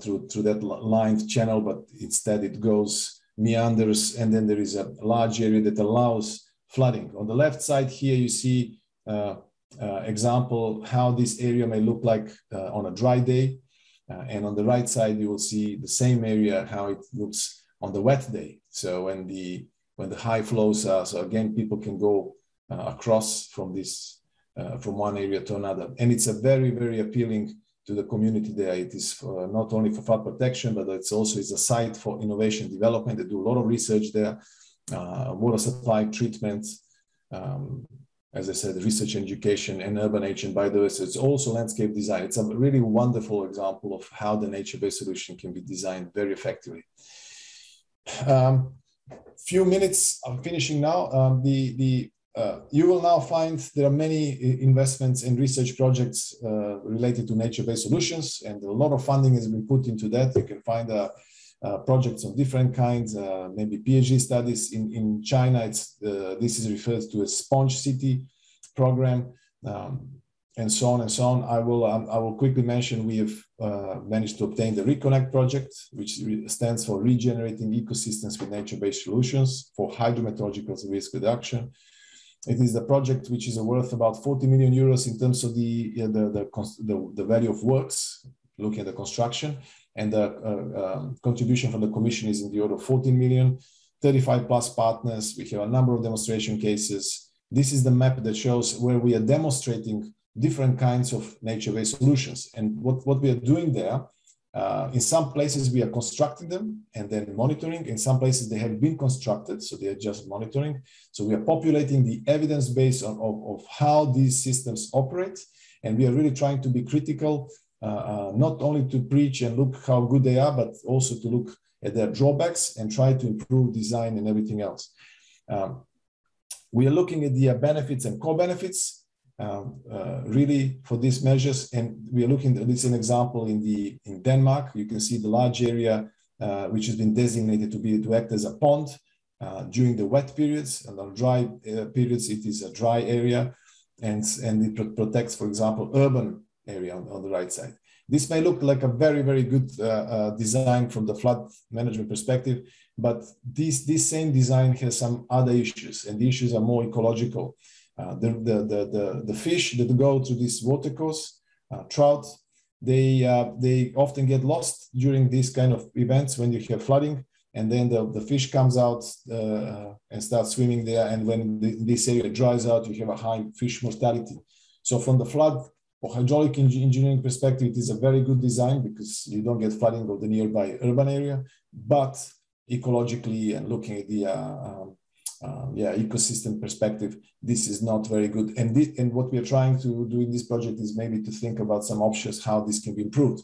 through that lined channel, but instead it goes, meanders, and then there is a large area that allows flooding. On the left side here, you see example how this area may look like on a dry day. And on the right side, you will see the same area, how it looks on the wet day. So when the high flows are, so again, people can go across from this, from one area to another. And it's a very, very appealing to the community there. It is for, not only for flood protection, but it's also a site for innovation development. They do a lot of research there, water supply treatment, as I said, research and education and urbanization, biodiversity. It's also landscape design. It's a really wonderful example of how the nature-based solution can be designed very effectively. Few minutes, I'm finishing now. You will now find there are many investments and research projects related to nature-based solutions, and a lot of funding has been put into that. You can find projects of different kinds, maybe PhD studies. In China, this is referred to as Sponge City program, and so on and so on. I will quickly mention we have managed to obtain the Reconnect Project, which stands for Regenerating Ecosystems with Nature-Based Solutions for hydro-meteorological risk reduction. It is the project which is worth about 40 million euros in terms of the value of works, looking at the construction, and the contribution from the Commission is in the order of 14 million, 35 plus partners. We have a number of demonstration cases. This is the map that shows where we are demonstrating different kinds of nature-based solutions. And what we are doing there, in some places we are constructing them and then monitoring. In some places they have been constructed, so they are just monitoring. So we are populating the evidence base of how these systems operate. And we are really trying to be critical, not only to preach and look how good they are, but also to look at their drawbacks and try to improve design and everything else. We are looking at the benefits and co-benefits really for these measures, and we are looking at this an example in Denmark. You can see the large area which has been designated to act as a pond during the wet periods, and on dry periods it is a dry area, and it protects, for example, urban area on the right side. This may look like a very, very good design from the flood management perspective, but this same design has some other issues, and the issues are more ecological. The fish that go to these watercourse, trout, they often get lost during these kind of events when you have flooding, and then the fish comes out and starts swimming there, and when this area dries out, you have a high fish mortality. So from the flood or hydraulic engineering perspective, it is a very good design because you don't get flooding of the nearby urban area, but ecologically and looking at the ecosystem perspective, this is not very good. And what we are trying to do in this project is maybe to think about some options how this can be improved.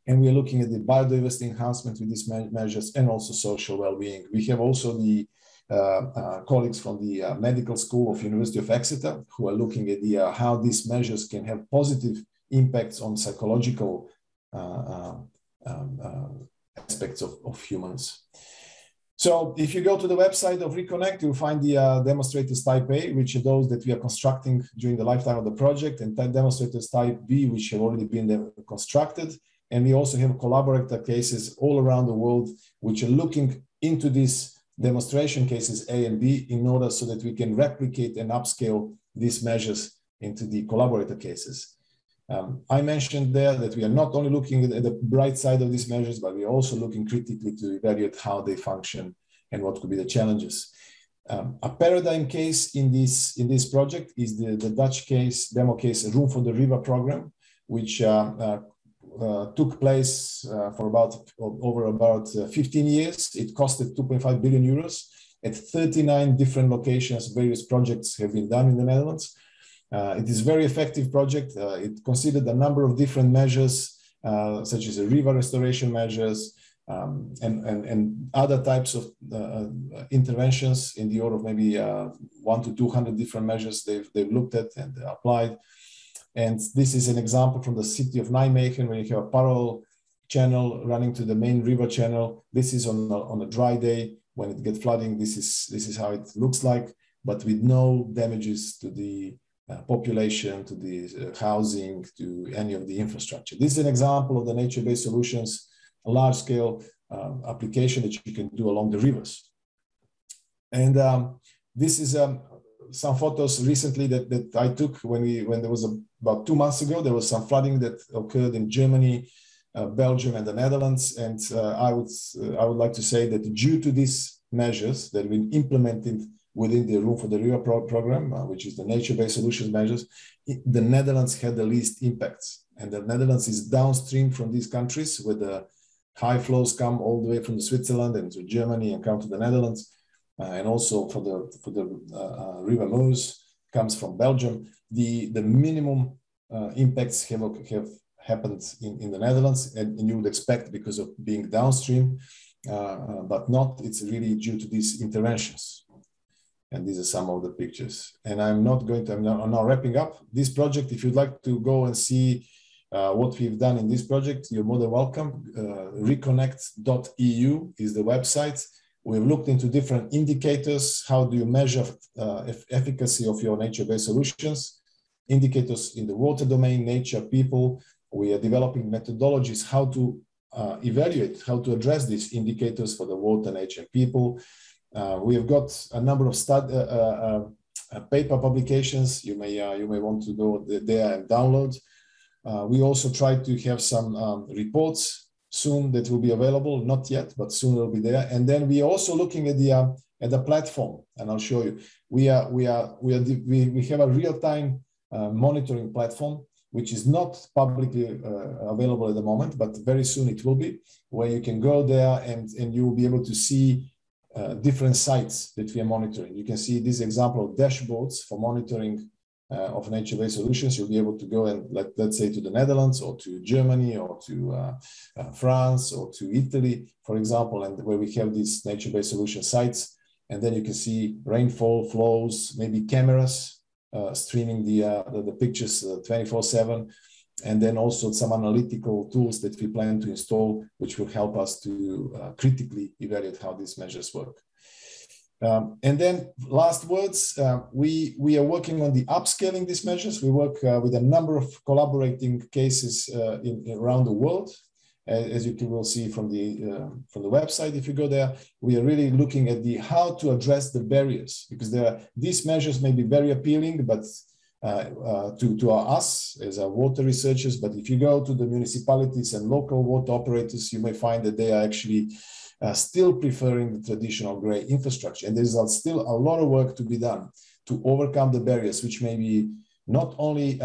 And we are looking at the biodiversity enhancement with these measures and also social well-being. We have also the colleagues from the medical school of University of Exeter who are looking at how these measures can have positive impacts on psychological aspects of humans. So if you go to the website of Reconnect, you'll find the demonstrators type A, which are those that we are constructing during the lifetime of the project, and demonstrators type B, which have already been constructed. And we also have collaborator cases all around the world, which are looking into these demonstration cases A and B in order so that we can replicate and upscale these measures into the collaborator cases. I mentioned there that we are not only looking at the bright side of these measures, but we are also looking critically to evaluate how they function and what could be the challenges. A paradigm case in this project is the Dutch case, demo case, Room for the River program, which took place for over about 15 years. It costed 2.5 billion euros at 39 different locations. Various projects have been done in the Netherlands. It is a very effective project. It considered a number of different measures, such as river restoration measures and other types of interventions in the order of maybe 100 to 200 different measures they've looked at and applied. And this is an example from the city of Nijmegen, where you have a parallel channel running to the main river channel. This is on a dry day when it gets flooding. This is how it looks like, but with no damages to the population, to the housing, to any of the infrastructure. This is an example of the nature-based solutions, a large-scale application that you can do along the rivers. And this is some photos recently that I took when there was about 2 months ago. There was some flooding that occurred in Germany, Belgium, and the Netherlands. And I would like to say that due to these measures that have been implemented within the Room for the River program, which is the nature-based solutions measures, the Netherlands had the least impacts. And the Netherlands is downstream from these countries, where the high flows come all the way from Switzerland and to Germany and come to the Netherlands. And also for the River Meuse comes from Belgium. The minimum impacts have happened in the Netherlands, and you would expect because of being downstream, but not. It's really due to these interventions. And these are some of the pictures. And I'm now wrapping up this project. If you'd like to go and see what we've done in this project, you're more than welcome. Reconnect.eu is the website. We've looked into different indicators. How do you measure efficacy of your nature-based solutions? Indicators in the water domain, nature, people. We are developing methodologies how to evaluate, how to address these indicators for the water, nature, and people. We have got a number of paper publications. You may want to go there and download. We also try to have some reports soon that will be available. Not yet, but soon will be there. And then we are also looking at the platform, and I'll show you. We have a real-time monitoring platform, which is not publicly available at the moment, but very soon it will be, where you can go there and you will be able to see different sites that we are monitoring. You can see this example of dashboards for monitoring of nature-based solutions. You'll be able to go and let's say to the Netherlands or to Germany or to France or to Italy, for example, and where we have these nature-based solution sites. And then you can see rainfall flows, maybe cameras streaming the pictures 24/7. And then also some analytical tools that we plan to install, which will help us to critically evaluate how these measures work. And then last words, we are working on the upscaling these measures. We work with a number of collaborating cases around the world. As you will see from the website, if you go there, we are really looking at how to address the barriers, because these measures may be very appealing, but to us as water researchers, but if you go to the municipalities and local water operators, you may find that they are actually still preferring the traditional gray infrastructure. And there's still a lot of work to be done to overcome the barriers, which may be not only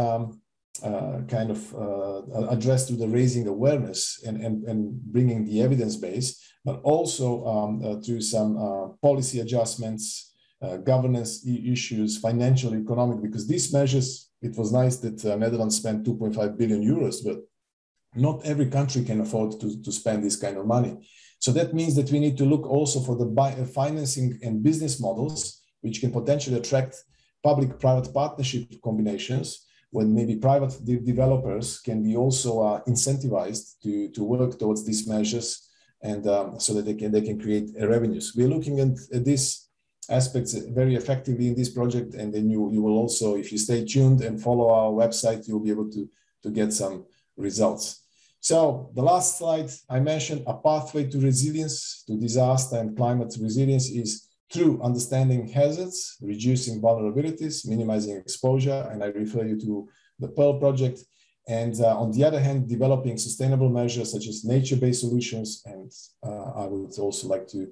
addressed through the raising awareness and bringing the evidence base, but also through some policy adjustments, governance issues, financial, economic, because these measures, it was nice that Netherlands spent 2.5 billion euros, but not every country can afford to spend this kind of money. So that means that we need to look also for the financing and business models, which can potentially attract public-private partnership combinations, when maybe private developers can be also incentivized to work towards these measures, and so that they can create revenues. We're looking at these aspects very effectively in this project, and then you will also, if you stay tuned and follow our website, you'll be able to get some results. So the last slide I mentioned, a pathway to resilience, to disaster and climate resilience, is through understanding hazards, reducing vulnerabilities, minimizing exposure, and I refer you to the Pearl project. And on the other hand, developing sustainable measures such as nature-based solutions. And I would also like to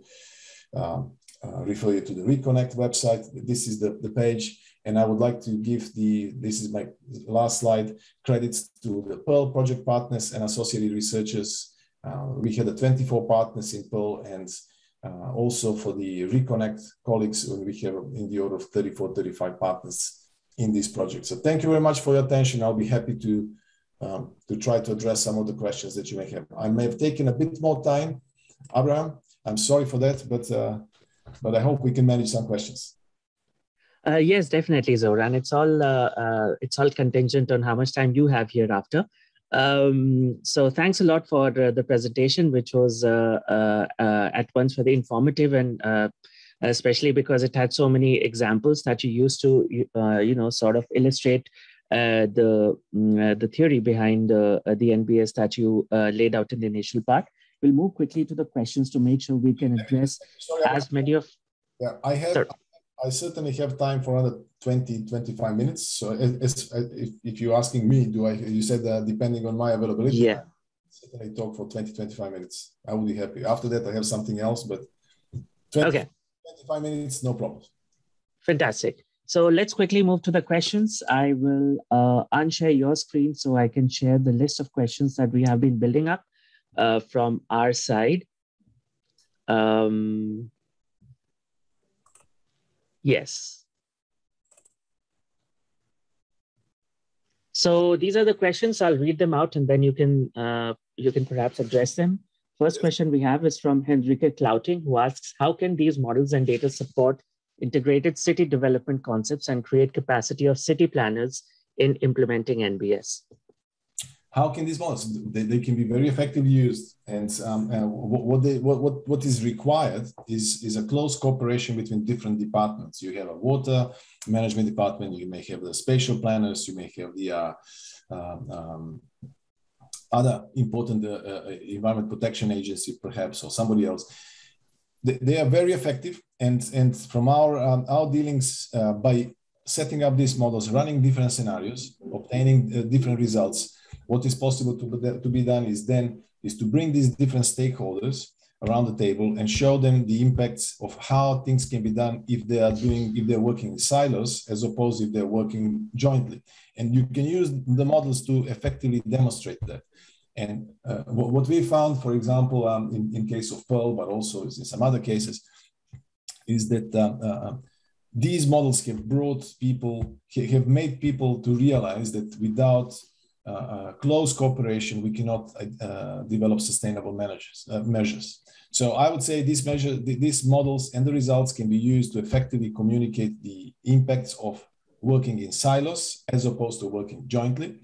refer you to the Reconnect website. This is the page. And I would like to give this is my last slide, credits to the Pearl project partners and associated researchers. We had 24 partners in Pearl, and also for the Reconnect colleagues, we have in the order of 34, 35 partners in this project. So thank you very much for your attention. I'll be happy to try to address some of the questions that you may have. I may have taken a bit more time, Abraham. I'm sorry for that, but I hope we can manage some questions. Yes, definitely, Zoran. It's all contingent on how much time you have hereafter. So thanks a lot for the presentation, which was at once very informative and especially because it had so many examples that you used to, sort of illustrate the theory behind the NBS that you laid out in the initial part. We'll move quickly to the questions to make sure we can address as many of... Yeah, I certainly have time for another 20, 25 minutes. So if you're asking me, you said depending on my availability, yeah, certainly talk for 20, 25 minutes. I will be happy. After that, I have something else, but 25 minutes, no problem. Fantastic. So let's quickly move to the questions. I will unshare your screen so I can share the list of questions that we have been building up from our side. Yes. So these are the questions. I'll read them out and then you can perhaps address them. First question we have is from Henrike Clouting, who asks, how can these models and data support integrated city development concepts and create capacity of city planners in implementing NBS? How can these models? They can be very effectively used, and what is required is a close cooperation between different departments. You have a water management department, you may have the spatial planners, you may have the other important environment protection agency, perhaps, or somebody else. They are very effective, and from our dealings by setting up these models, running different scenarios, obtaining different results. What is possible to be done is to bring these different stakeholders around the table and show them the impacts of how things can be done if they're working in silos as opposed to if they're working jointly. And you can use the models to effectively demonstrate that. And what we found, for example, in case of Pearl, but also in some other cases, is that these models have made people to realize that without close cooperation, we cannot develop sustainable measures. So I would say these models and the results can be used to effectively communicate the impacts of working in silos as opposed to working jointly.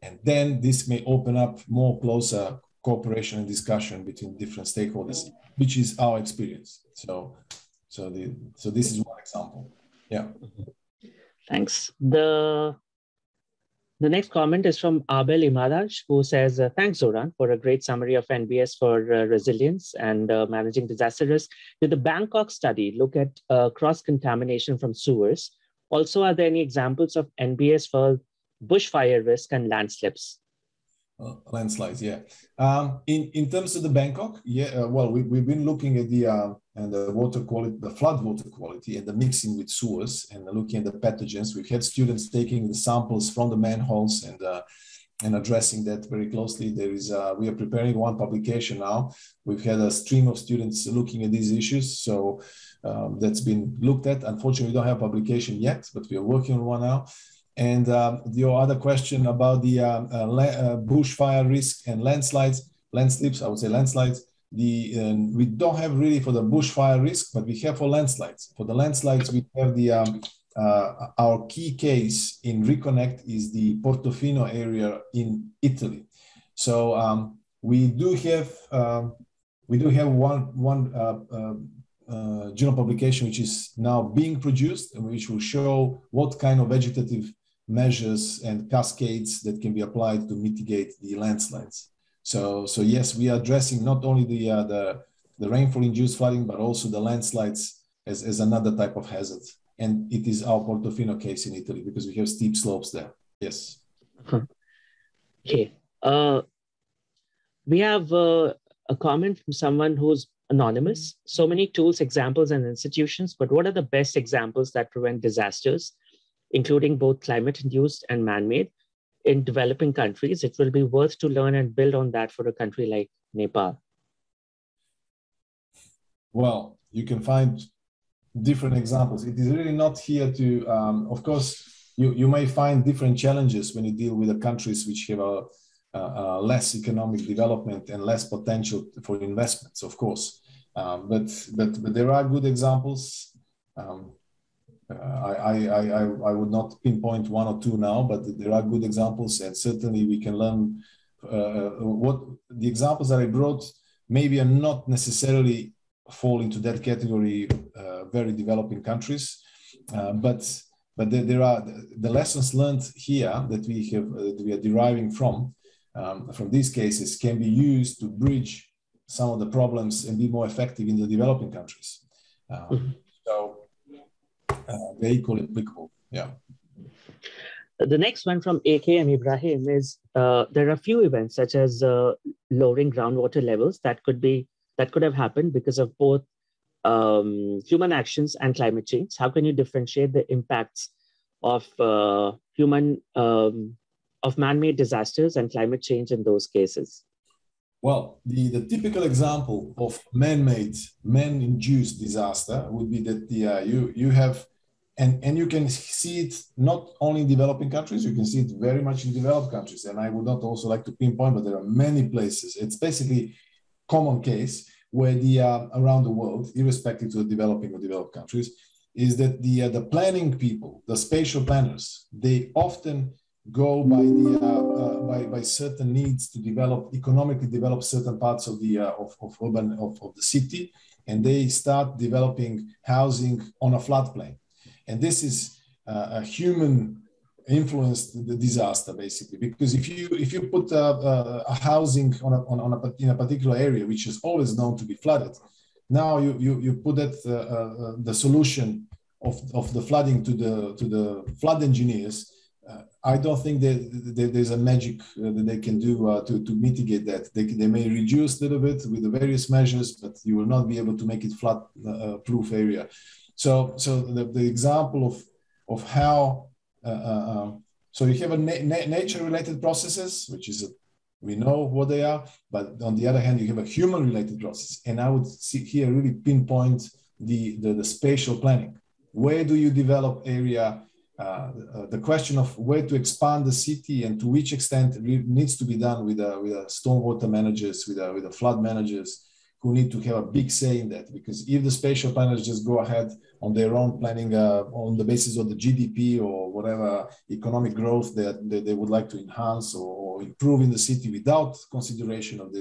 And then this may open up more closer cooperation and discussion between different stakeholders, which is our experience. So this is one example. Yeah. Thanks. The next comment is from Abel Imadaj, who says, thanks, Zoran, for a great summary of NBS for resilience and managing disaster risk. Did the Bangkok study look at cross-contamination from sewers? Also, are there any examples of NBS for bushfire risk and landslides? Landslides, yeah. In terms of the Bangkok, yeah. Well, we've been looking at the water quality, the flood water quality, and the mixing with sewers, and looking at the pathogens. We've had students taking the samples from the manholes and addressing that very closely. We are preparing one publication now. We've had a stream of students looking at these issues, so that's been looked at. Unfortunately, we don't have a publication yet, but we are working on one now. And your other question about the bushfire risk and landslides, I would say landslides. We don't have really for the bushfire risk, but we have for landslides. For the landslides, we have our key case in Reconnect is the Portofino area in Italy. So we do have one journal publication which is now being produced, and which will show what kind of vegetative measures and cascades that can be applied to mitigate the landslides. So yes, we are addressing not only the rainfall-induced flooding, but also the landslides as another type of hazard. And it is our Portofino case in Italy because we have steep slopes there. Yes. Okay. We have a comment from someone who's anonymous. So many tools, examples, and institutions, but what are the best examples that prevent disasters, including both climate-induced and man-made, in developing countries? It will be worth to learn and build on that for a country like Nepal. Well, you can find different examples. It is really not here to, of course, you may find different challenges when you deal with the countries which have a less economic development and less potential for investments, of course. But there are good examples. I would not pinpoint one or two now, but there are good examples, and certainly we can learn what the examples that I brought maybe are not necessarily fall into that category, very developing countries. But there are the lessons learned here that we are deriving from these cases can be used to bridge some of the problems and be more effective in the developing countries. So they're equally applicable. Yeah. The next one from AKM Ibrahim is there are a few events such as lowering groundwater levels that could have happened because of both human actions and climate change. How can you differentiate the impacts of man-made disasters and climate change in those cases? Well, the typical example of man-induced disaster would be that you have, and you can see it not only in developing countries, you can see it very much in developed countries. And I would not also like to pinpoint, but there are many places. It's basically common case where around the world, irrespective of the developing or developed countries, is that the planning people, the spatial planners, they often go by certain needs to economically develop certain parts of the city, and they start developing housing on a floodplain. And this is a human influenced the disaster, basically, because if you put a housing in a particular area which is always known to be flooded, now you put that the solution of the flooding to the flood engineers. I don't think that there's a magic that they can do to mitigate that. They may reduce a little bit with the various measures, but you will not be able to make it flood proof area. So the example of how so you have nature-related processes, which is we know what they are, but on the other hand, you have a human-related process. And I would here really pinpoint the spatial planning. Where do you develop area? The question of where to expand the city and to which extent it needs to be done with stormwater managers, with the flood managers, who need to have a big say in that. Because if the spatial planners just go ahead on their own planning on the basis of the GDP or whatever economic growth that they would like to enhance or improve in the city without consideration of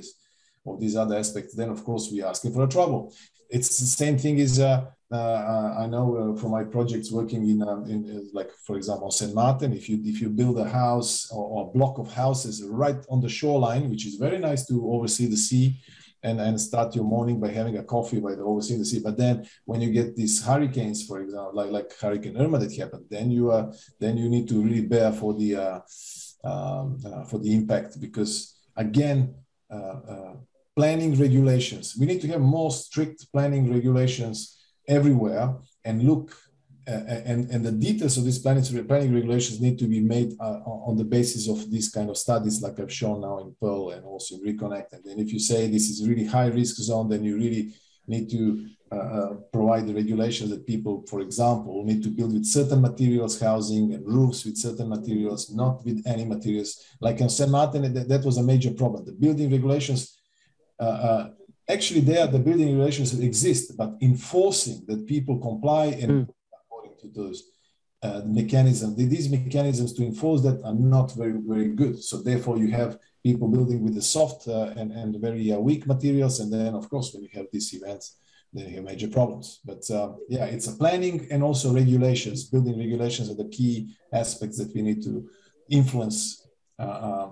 these other aspects, then of course we are asking for a trouble. It's the same thing as I know from my projects working in like, for example, St. Martin, if you build a house or a block of houses right on the shoreline, which is very nice to oversee the sea and start your morning by having a coffee by overseeing the sea. But then when you get these hurricanes, for example, like Hurricane Irma that happened, then you need to really bear for the impact, because again, planning regulations. We need to have more strict planning regulations everywhere, and look and the details of these planning regulations need to be made on the basis of these kind of studies, like I've shown now in Pearl and also in Reconnect. And then if you say this is really high risk zone, then you really need to provide the regulations that people, for example, need to build with certain materials, housing and roofs with certain materials, not with any materials. Like in St. Martin, that was a major problem. The building regulations, actually the building regulations exist, but enforcing that people comply and according to those mechanisms, these mechanisms to enforce that are not very, very good. So therefore you have people building with the soft and very weak materials. And then of course, when you have these events, then you have major problems. But yeah, it's a planning and also regulations. Building regulations are the key aspects that we need to influence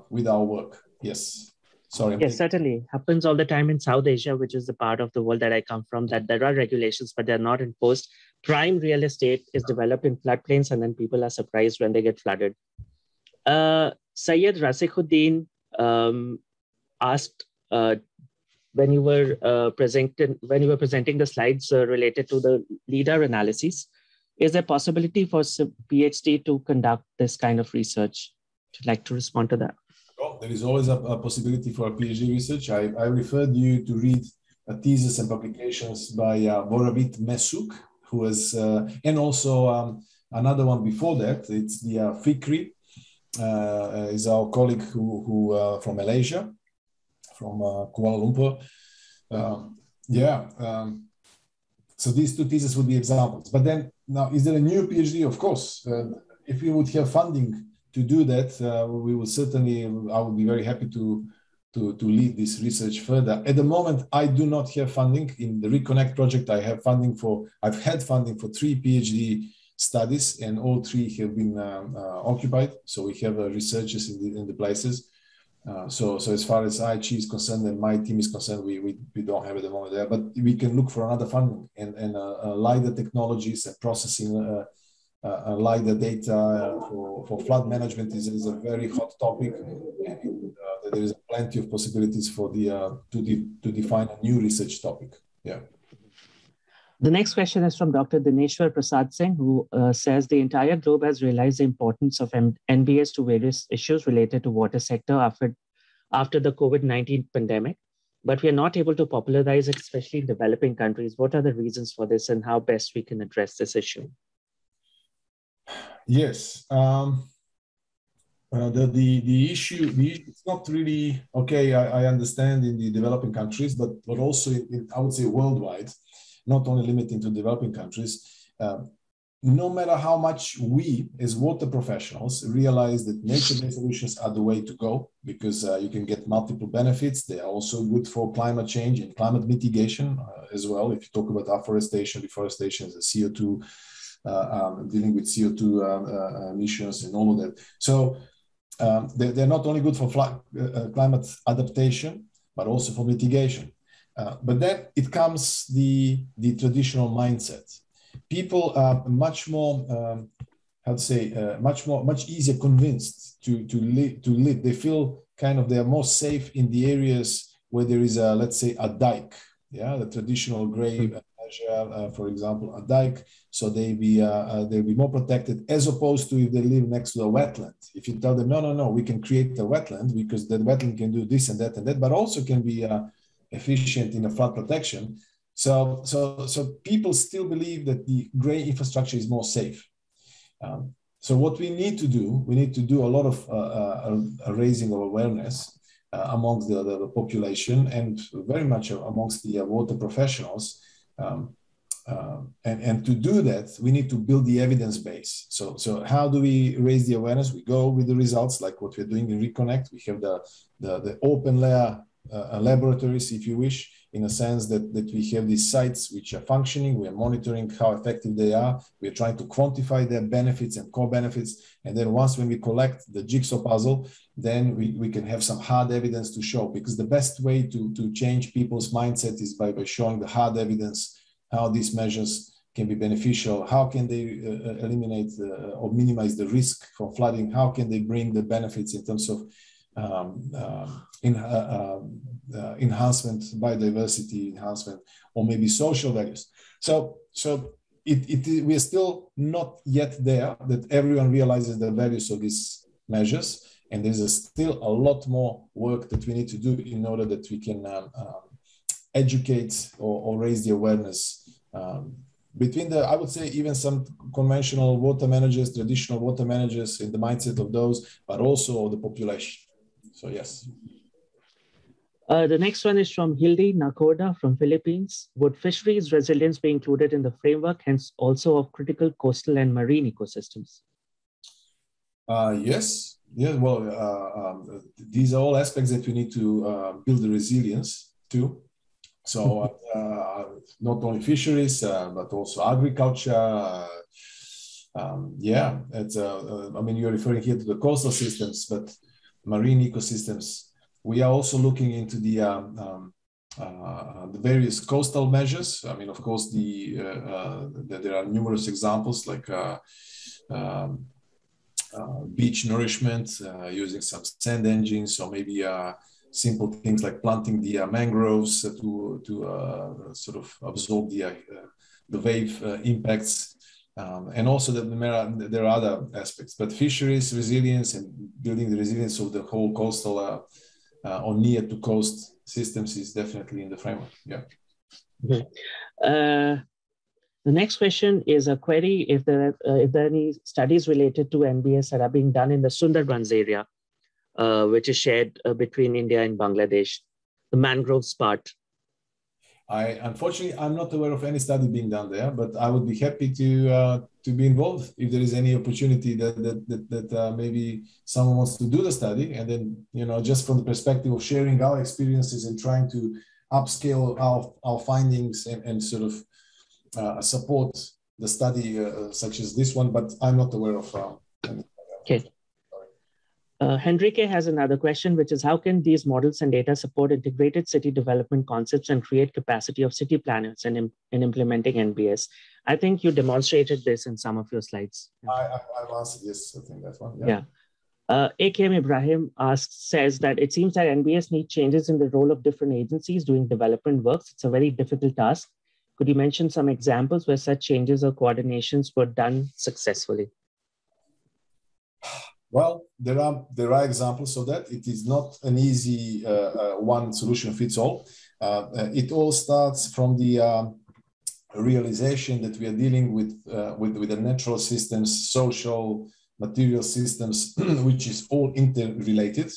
with our work. Yes. Sorry. Yes, certainly. Happens all the time in South Asia, which is the part of the world that I come from, that there are regulations, but they're not enforced. Prime real estate is developed in floodplains, and then people are surprised when they get flooded. Syed Rasikhuddin asked when you were presenting the slides related to the LIDAR analysis, is there possibility for PhD to conduct this kind of research? Would you like to respond to that? Well, there is always a possibility for a PhD research. I referred you to read a thesis and publications by Boravit Mesuk, who is, and also another one before that. It's the Fikri, is our colleague who from Malaysia, from Kuala Lumpur. So these two theses would be examples. But then now, is there a new PhD? Of course, if we would have funding to do that, we will certainly, I would be very happy to to lead this research further. At the moment, I do not have funding. In the Reconnect project, I've had funding for 3 PhD studies, and all 3 have been occupied. So we have researchers in the places. So as far as IHE is concerned and my team is concerned, we don't have at the moment there, but we can look for another funding, and LiDAR technologies and processing LiDAR data for flood management is a very hot topic, and there is plenty of possibilities for to define a new research topic. Yeah. The next question is from Dr. Dineshwar Prasad Singh, who says the entire globe has realized the importance of NBS to various issues related to water sector after the COVID-19 pandemic, but we are not able to popularize it, especially in developing countries. What are the reasons for this, and how best we can address this issue? Yes. The issue it's not really okay. I understand in the developing countries, but also I would say worldwide, not only limiting to developing countries. No matter how much we as water professionals realize that nature-based solutions are the way to go, because you can get multiple benefits. They are also good for climate change and climate mitigation as well. If you talk about afforestation, deforestation, the CO2, dealing with CO2 emissions and all of that. So they're not only good for climate adaptation, but also for mitigation. But then it comes the traditional mindset. People are much more, much easier convinced to live. They feel kind of they are more safe in the areas where there is let's say a dike, yeah, the traditional gray measure, for example, a dike. So they'll be more protected, as opposed to if they live next to a wetland. If you tell them, no, we can create a wetland because that wetland can do this and that, but also can be efficient in a flood protection. So people still believe that the gray infrastructure is more safe. So what we need to do a lot of raising of awareness amongst the population, and very much amongst the water professionals. And to do that, we need to build the evidence base. So how do we raise the awareness? We go with the results, like what we're doing in Reconnect. We have the open layer laboratories, if you wish, in a sense that we have these sites which are functioning. We are monitoring how effective they are. We are trying to quantify their benefits and core benefits. And then when we collect the jigsaw puzzle, then we can have some hard evidence to show, because the best way to change people's mindset is by showing the hard evidence, how these measures can be beneficial, how can they eliminate or minimize the risk from flooding, how can they bring the benefits in terms of enhancement, biodiversity enhancement, or maybe social values. So we are still not yet there that everyone realizes the values of these measures, and there's still a lot more work that we need to do in order that we can educate or raise the awareness between I would say, even some conventional water managers, traditional water managers, in the mindset of those, but also the population. So yes. The next one is from Hildy Nakoda from Philippines. Would fisheries resilience be included in the framework, hence also of critical coastal and marine ecosystems? Yes. Well, these are all aspects that we need to build the resilience to. So not only fisheries, but also agriculture. It's. I mean, you're referring here to the coastal systems, but marine ecosystems. We are also looking into the various coastal measures. I mean, of course, there are numerous examples like beach nourishment using some sand engines, or maybe simple things like planting the mangroves to sort of absorb the wave impacts. And also there are other aspects, but fisheries resilience and building the resilience of the whole coastal or near to coast systems is definitely in the framework. Yeah. The next question is a query if there are any studies related to NBS that are being done in the Sundarbans area, which is shared between India and Bangladesh, the mangroves part. Unfortunately, I'm not aware of any study being done there, but I would be happy to to be involved if there is any opportunity that maybe someone wants to do the study, and then just from the perspective of sharing our experiences and trying to upscale our findings and sort of support the study such as this one. But I'm not aware of. Okay. Henrique has another question, which is how can these models and data support integrated city development concepts and create capacity of city planners in implementing NBS? I think you demonstrated this in some of your slides. I've answered yes, I think that one. Yeah. AKM Ibrahim says that it seems that NBS needs changes in the role of different agencies doing development works. It's a very difficult task. Could you mention some examples where such changes or coordinations were done successfully? Well, there are examples of that. It is not an easy one solution fits all. It all starts from the realization that we are dealing with the natural systems, social, material systems, which is all interrelated.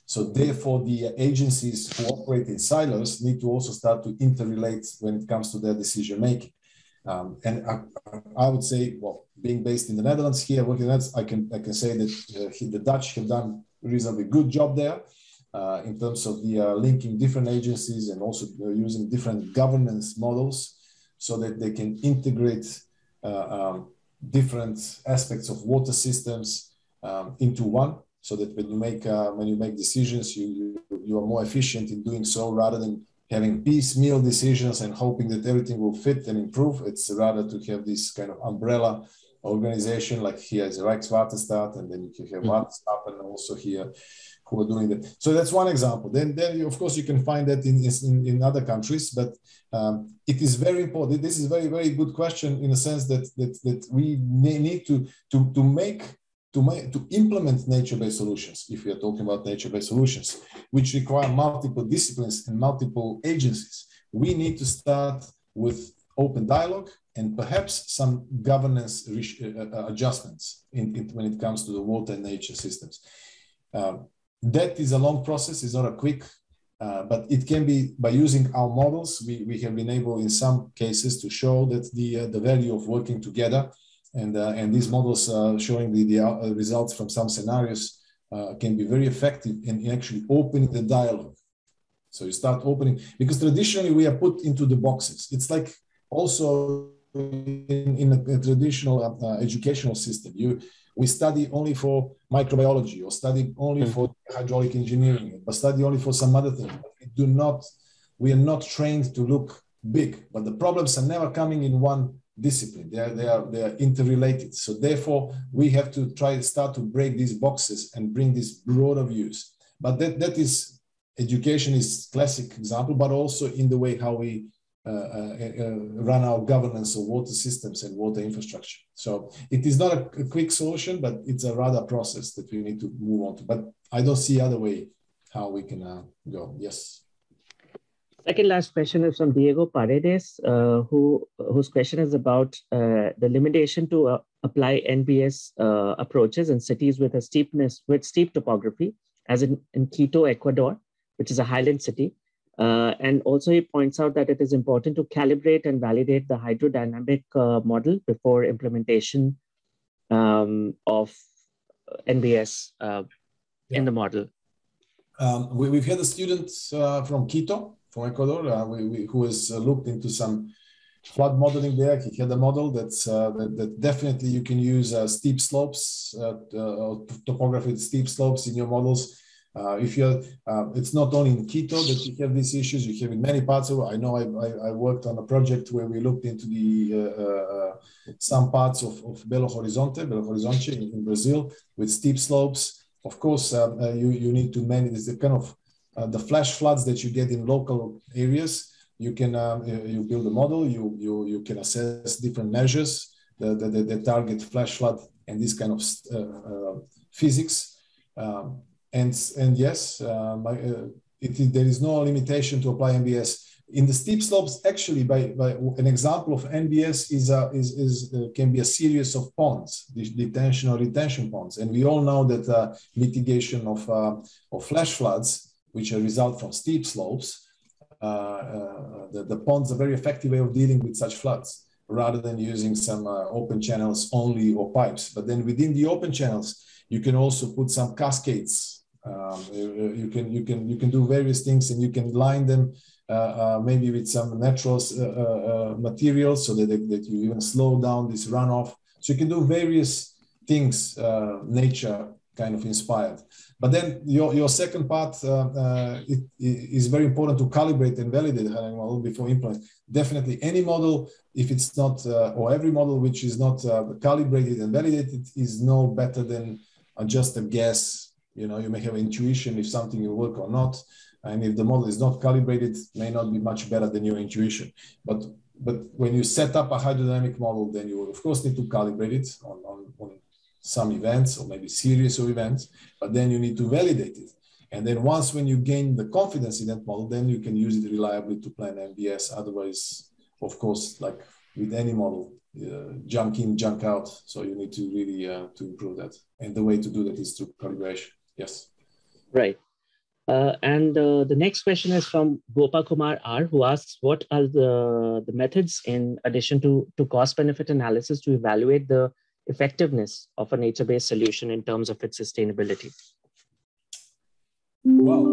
So therefore, the agencies who operate in silos need to also start to interrelate when it comes to their decision making. And I would say, well, being based in the Netherlands here, working in the Netherlands, I can say that the Dutch have done a reasonably good job there in terms of the linking different agencies and also using different governance models so that they can integrate different aspects of water systems into one, so that when you make decisions, you are more efficient in doing so rather than having piecemeal decisions and hoping that everything will fit and improve. It's rather to have this kind of umbrella organization, like here is Rijkswaterstaat, and then you can have Waterstappen also here who are doing that. So that's one example. Then of course, you can find that in other countries, but it is very important. This is a very, very good question in the sense that we need to implement nature-based solutions, if we are talking about nature-based solutions, which require multiple disciplines and multiple agencies. We need to start with open dialogue and perhaps some governance adjustments when it comes to the water and nature systems. That is a long process, it's not a quick, but it can be, by using our models, we have been able in some cases to show that the value of working together. And these models showing the results from some scenarios can be very effective in actually opening the dialogue. So you start opening, because traditionally we are put into the boxes. It's like also in a traditional educational system. We study only for microbiology or study only for hydraulic engineering, but study only for some other things. We are not trained to look big, but the problems are never coming in one discipline. They are interrelated. So therefore, we have to start to break these boxes and bring these broader views. But that is, education is classic example, but also in the way how we run our governance of water systems and water infrastructure. So it is not a quick solution, but it's a rather process that we need to move on to. But I don't see other way how we can go. Yes. Second last question is from Diego Paredes, whose question is about the limitation to apply NBS approaches in cities with steep topography, as in Quito, Ecuador, which is a highland city. And also he points out that it is important to calibrate and validate the hydrodynamic model before implementation of NBS in the model. We've had a student from Quito, from Ecuador, who has looked into some flood modeling there. He had a model that definitely you can use steep slopes, topography with steep slopes in your models. It's not only in Quito that you have these issues, you have in many parts of it. I know I worked on a project where we looked into some parts of Belo Horizonte in Brazil with steep slopes. Of course, you need to manage the kind of the flash floods that you get in local areas. You can you build a model, you can assess different measures that target flash flood and this kind of physics. And yes, there is no limitation to apply NBS. In the steep slopes, actually, by an example of NBS can be a series of ponds, detention or retention ponds. And we all know that mitigation of flash floods, which result from steep slopes, the ponds are a very effective way of dealing with such floods. rather than using some open channels only or pipes. But then within the open channels, you can also put some cascades. You can do various things, and you can line them maybe with some natural materials, so that you even slow down this runoff. So you can do various things, nature kind of inspired. But then your second part, it is very important to calibrate and validate the hydrodynamic model before implement. Definitely any model, if it's not, or every model which is not calibrated and validated, is no better than just a guess. You know, you may have intuition if something will work or not. And if the model is not calibrated, it may not be much better than your intuition. But when you set up a hydrodynamic model, then you will, of course, need to calibrate it on some events, or maybe series of events, but then you need to validate it. And then once when you gain the confidence in that model, then you can use it reliably to plan NBS. Otherwise, of course, like with any model, junk in, junk out. So you need to really to improve that. And the way to do that is through calibration. Yes. Right. And the next question is from Gopa Kumar R, who asks, what are the methods in addition to cost-benefit analysis to evaluate the effectiveness of a nature-based solution in terms of its sustainability? Well,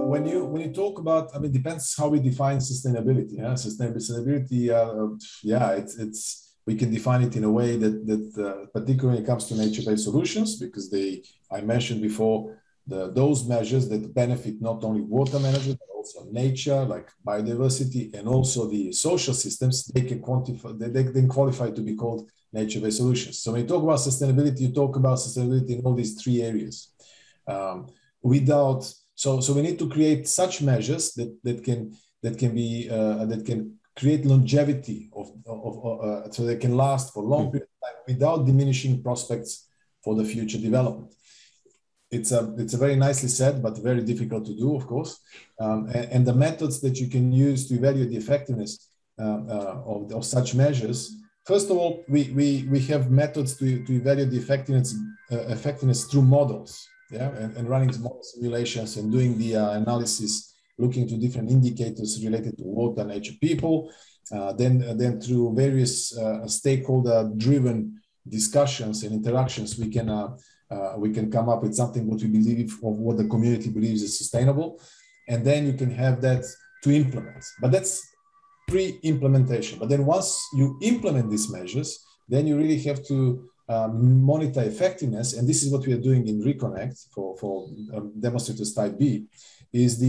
when you talk about, I mean, it depends how we define sustainability. Yeah, sustainability. It's we can define it in a way that particularly when it comes to nature-based solutions, because I mentioned before, those measures that benefit not only water management, but also nature, like biodiversity, and also the social systems, they can qualify to be called nature-based solutions. So when you talk about sustainability, you talk about sustainability in all these three areas. So we need to create such measures that can create longevity so they can last for long period of time without diminishing prospects for the future development. It's a very nicely said, but very difficult to do, of course. And the methods that you can use to evaluate the effectiveness of such measures. First of all, we have methods to evaluate the effectiveness through models, yeah, and running model simulations and doing the analysis, looking to different indicators related to water, nature, people. Then through various stakeholder-driven discussions and interactions, we can come up with something what we believe or what the community believes is sustainable, and then you can have that to implement. But that's pre-implementation. But then once you implement these measures, then you really have to monitor effectiveness, and this is what we are doing in Reconnect for demonstrators type B, is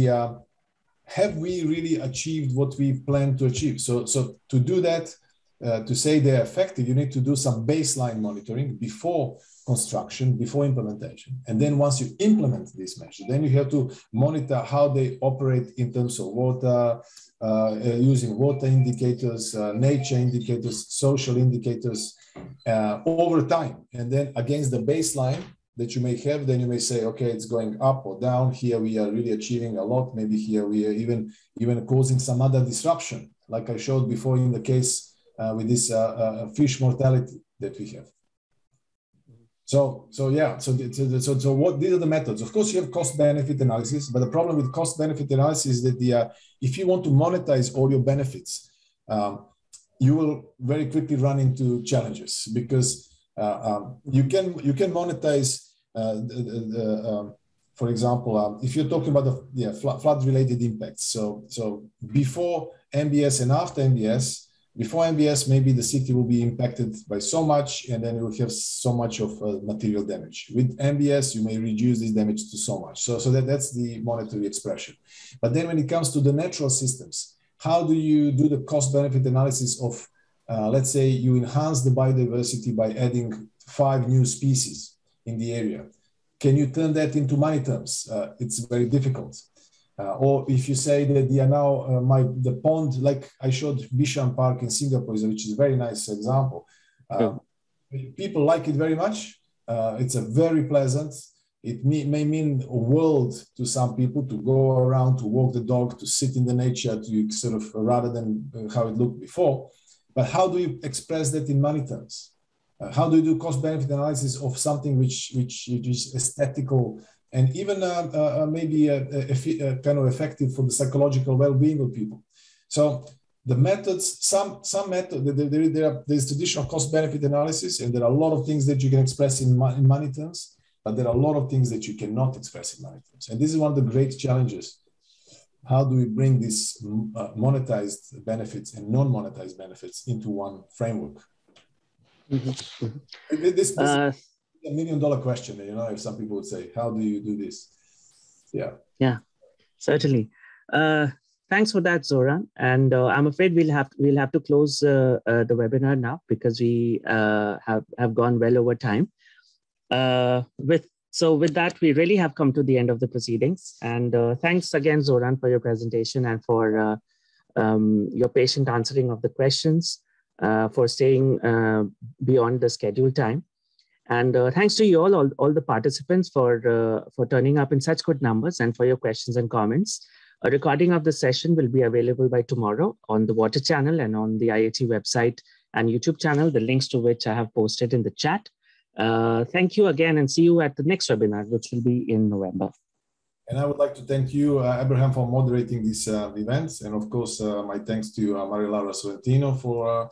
have we really achieved what we plan to achieve? So to do that, to say they're effective, you need to do some baseline monitoring before construction, before implementation. And then once you implement these measures, then you have to monitor how they operate in terms of water, using water indicators, nature indicators, social indicators over time. And then against the baseline that you may have, then you may say, okay, it's going up or down. Here we are really achieving a lot. Maybe here we are even causing some other disruption, like I showed before in the case with this fish mortality that we have. So what these are the methods. Of course, you have cost-benefit analysis, but the problem with cost-benefit analysis is that if you want to monetize all your benefits, you will very quickly run into challenges, because you can monetize, for example, if you're talking about the flood-related impacts. So before NBS and after NBS. Before NBS, maybe the city will be impacted by so much, and then you will have so much of material damage. With NBS, you may reduce this damage to so much. So that's the monetary expression. But then when it comes to the natural systems, how do you do the cost-benefit analysis of, let's say you enhance the biodiversity by adding 5 new species in the area? Can you turn that into money terms? It's very difficult. Or if you say that they are now the pond, like I showed Bishan Park in Singapore, which is a very nice example. People like it very much. It's a very pleasant. It may mean a world to some people to go around, to walk the dog, to sit in the nature, to sort of rather than how it looked before. But how do you express that in money terms? How do you do cost-benefit analysis of something which is aesthetical? And even maybe kind of effective for the psychological well-being of people. So the methods, some method, there's traditional cost-benefit analysis, and there are a lot of things that you can express in money terms, but there are a lot of things that you cannot express in money terms. And this is one of the great challenges. How do we bring these monetized benefits and non-monetized benefits into one framework? This is a $1 million question, you know, if some people would say, how do you do this? Yeah, certainly. Thanks for that, Zoran. And I'm afraid we'll have to close the webinar now because we have gone well over time. With that, we really have come to the end of the proceedings. And thanks again, Zoran, for your presentation and for your patient answering of the questions, for staying beyond the scheduled time. And thanks to you all the participants for turning up in such good numbers and for your questions and comments. A recording of the session will be available by tomorrow on the Water channel and on the IAT website and YouTube channel, the links to which I have posted in the chat. Thank you again, and see you at the next webinar, which will be in November. And I would like to thank you, Abraham, for moderating these events. And of course, my thanks to Maria Laura Sorrentino for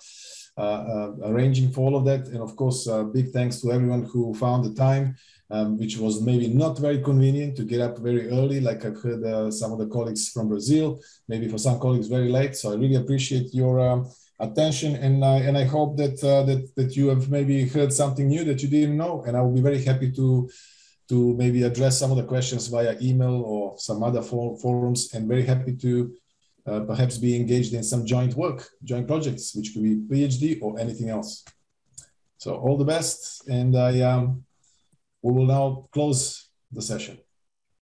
arranging for all of that. And of course, big thanks to everyone who found the time, which was maybe not very convenient to get up very early, like I've heard some of the colleagues from Brazil, maybe for some colleagues very late. So I really appreciate your attention, and I hope that you have maybe heard something new that you didn't know. And I will be very happy to maybe address some of the questions via email or some other forums, and very happy to perhaps be engaged in some joint projects, which could be PhD or anything else. So all the best, and we will now close the session.